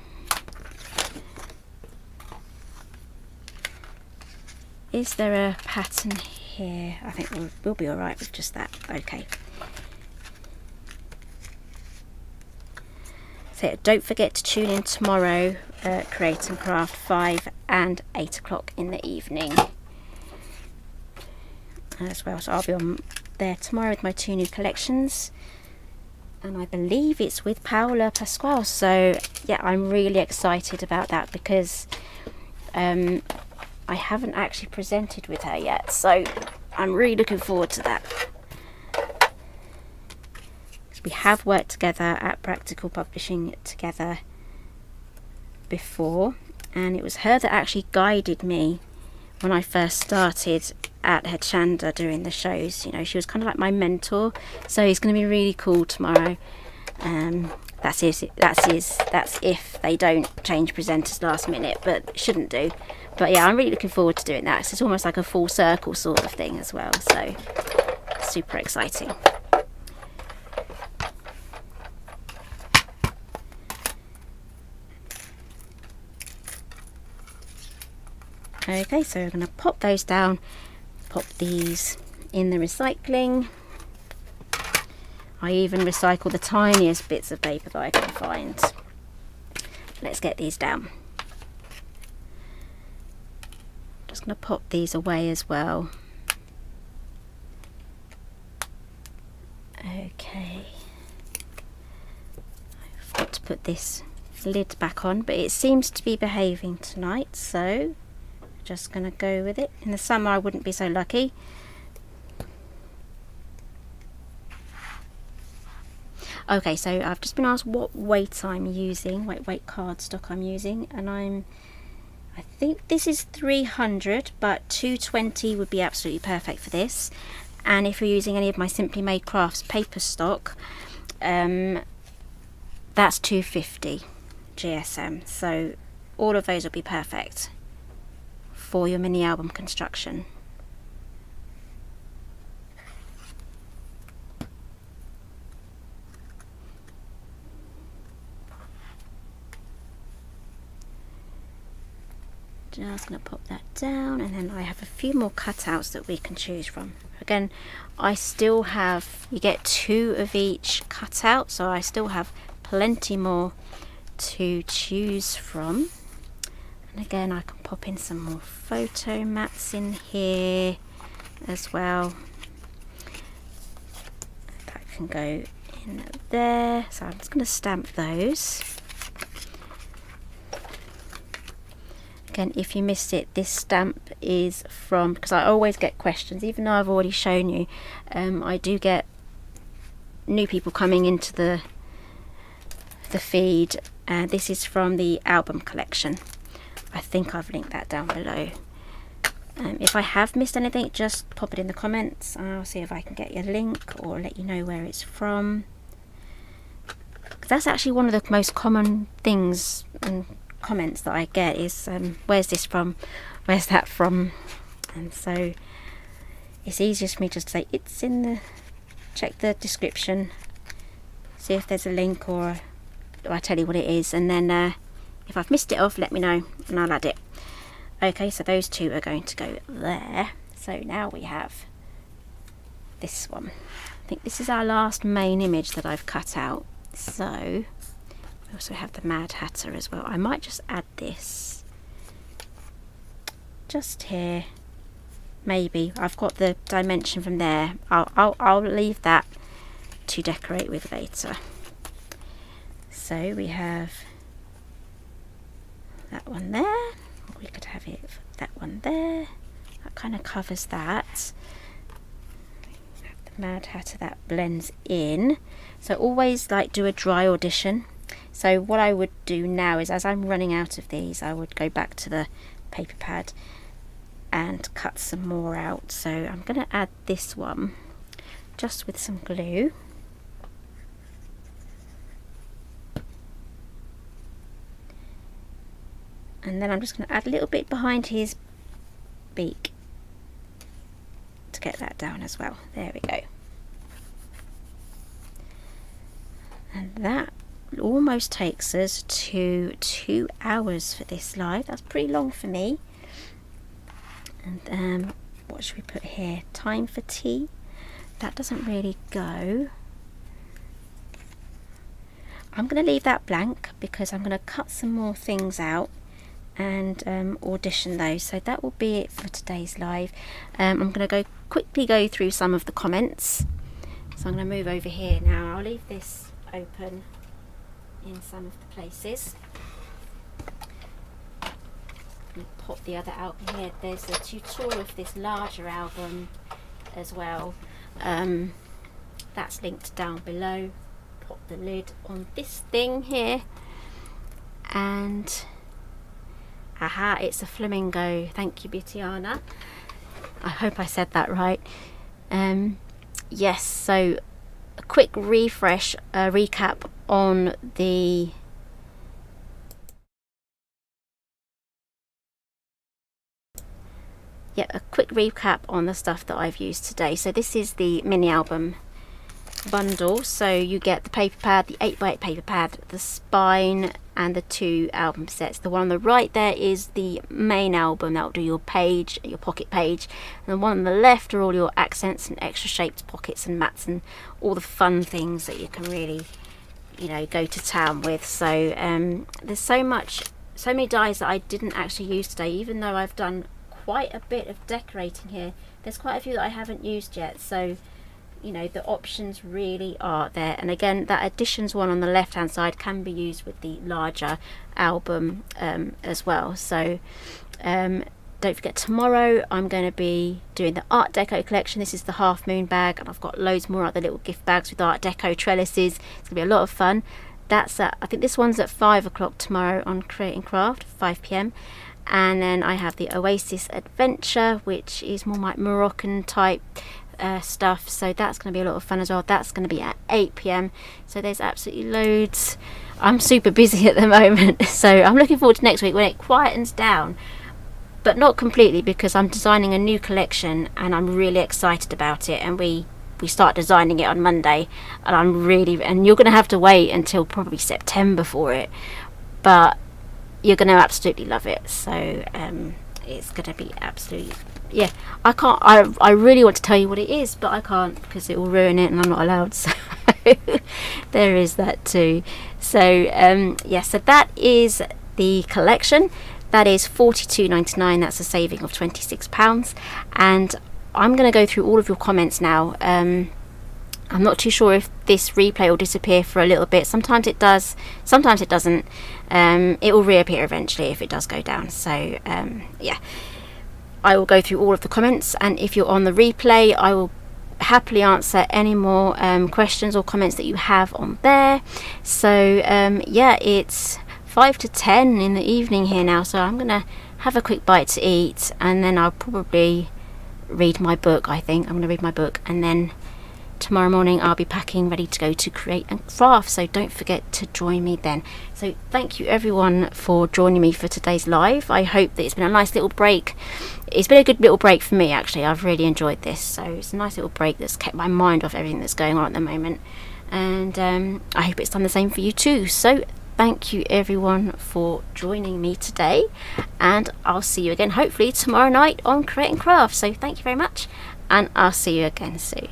Speaker 1: Is there a pattern here? I think we'll be alright with just that. Okay. So don't forget to tune in tomorrow, Create and Craft 5 and 8 o'clock in the evening as well. So I'll be on there tomorrow with my 2 new collections, and I believe it's with Paola Pasquale. So yeah, I'm really excited about that because I haven't actually presented with her yet, so I'm really looking forward to that. We have worked together at Practical Publishing together before, and it was her that actually guided me when I first started at Hechanda doing the shows. You know, she was kind of like my mentor, so it's going to be really cool tomorrow. That's if they don't change presenters last minute, but shouldn't do. But yeah, I'm really looking forward to doing that. So it's almost like a full circle sort of thing as well, so super exciting. Okay, so we're going to pop those down, pop these in the recycling. I even recycle the tiniest bits of paper that I can find. Let's get these down. Just going to pop these away as well. Okay. I've got to put this lid back on, but it seems to be behaving tonight, so just going to go with it. In the summer I wouldn't be so lucky. Okay, so I've just been asked what weight I'm using, weight cardstock I'm using, and I think this is 300, but 220 would be absolutely perfect for this. And if you're using any of my Simply Made Crafts paper stock, that's 250 GSM, so all of those will be perfect for your mini album construction. Just going to pop that down, and then I have a few more cutouts that we can choose from. Again, I still have, you get 2 of each cutout, so I still have plenty more to choose from. And again, I can pop in some more photo mats in here as well. That can go in there. So I'm just going to stamp those. Again, if you missed it, this stamp is from, because I always get questions, even though I've already shown you, I do get new people coming into the feed, and this is from the album collection. I think I've linked that down below. If I have missed anything, just pop it in the comments and I'll see if I can get you a link or let you know where it's from. That's actually one of the most common things and comments that I get is where's this from, where's that from. And so it's easiest for me just to say it's in the, check the description, see if there's a link or I tell you what it is, and then if I've missed it off, let me know and I'll add it. Okay, so those two are going to go there. So now we have this one. I think this is our last main image that I've cut out. So we also have the Mad Hatter as well. I might just add this just here. Maybe I've got the dimension from there. I'll leave that to decorate with later. So we have that one there, or we could have it that one there. That kind of covers that. We have the Mad Hatter that blends in. So always like do a dry audition. So what I would do now is, as I'm running out of these, I would go back to the paper pad and cut some more out. So I'm going to add this one just with some glue. And then I'm just going to add a little bit behind his beak to get that down as well. There we go. And that almost takes us to 2 hours for this live. That's pretty long for me. And what should we put here? Time for tea. That doesn't really go. I'm going to leave that blank because I'm going to cut some more things out and audition those. So that will be it for today's live. I'm going to quickly go through some of the comments. So I'm going to move over here now. I'll leave this open in some of the places. Pop the other album here. There's a tutorial of this larger album as well. That's linked down below. Pop the lid on this thing here, and aha, it's a flamingo. Thank you, Bitiana. I hope I said that right. Yes, so a quick refresh, recap on the a quick recap on the stuff that I've used today. So this is the mini album bundle. So you get the paper pad, the 8x8 paper pad, the spine, and the 2 album sets. The one on the right there is the main album. That will do your page, your pocket page, and the one on the left are all your accents and extra shaped pockets and mats and all the fun things that you can really, you know, go to town with. So there's so many dies that I didn't actually use today, even though I've done quite a bit of decorating here. There's quite a few that I haven't used yet, so you know, the options really are there. And again, that additions one on the left hand side can be used with the larger album as well. So don't forget, tomorrow I'm going to be doing the Art Deco collection. This is the Half Moon bag, and I've got loads more other little gift bags with Art Deco trellises. It's going to be a lot of fun. That's at, I think this one's at 5 o'clock tomorrow on Create and Craft, 5 p.m. And then I have the Oasis Adventure, which is more like Moroccan type stuff, so that's going to be a lot of fun as well. That's going to be at 8 p.m. so there's absolutely loads. I'm super busy at the moment, so I'm looking forward to next week when it quietens down, but not completely, because I'm designing a new collection and I'm really excited about it, and we start designing it on Monday, and you're going to have to wait until probably September for it, but you're going to absolutely love it. So it's going to be absolutely, yeah, I really want to tell you what it is, but I can't because it will ruin it and I'm not allowed. So there is that too. So yeah, so that is the collection. That is £42.99. That's a saving of £26. And I'm going to go through all of your comments now. I'm not too sure if this replay will disappear for a little bit. Sometimes it does, sometimes it doesn't. It will reappear eventually if it does go down. So yeah, I will go through all of the comments, and if you're on the replay, I will happily answer any more questions or comments that you have on there. So yeah, it's 5 to 10 in the evening here now, so I'm gonna have a quick bite to eat, and then I'll probably read my book. I think I'm gonna read my book, and then tomorrow morning I'll be packing ready to go to create and craft, so don't forget to join me then. So thank you everyone for joining me for today's live. I hope that it's been a nice little break. It's been a good little break for me, actually. I've really enjoyed this, so it's a nice little break that's kept my mind off everything that's going on at the moment, and I hope it's done the same for you too. So thank you everyone for joining me today, and I'll see you again hopefully tomorrow night on Create and Craft. So thank you very much, and I'll see you again soon.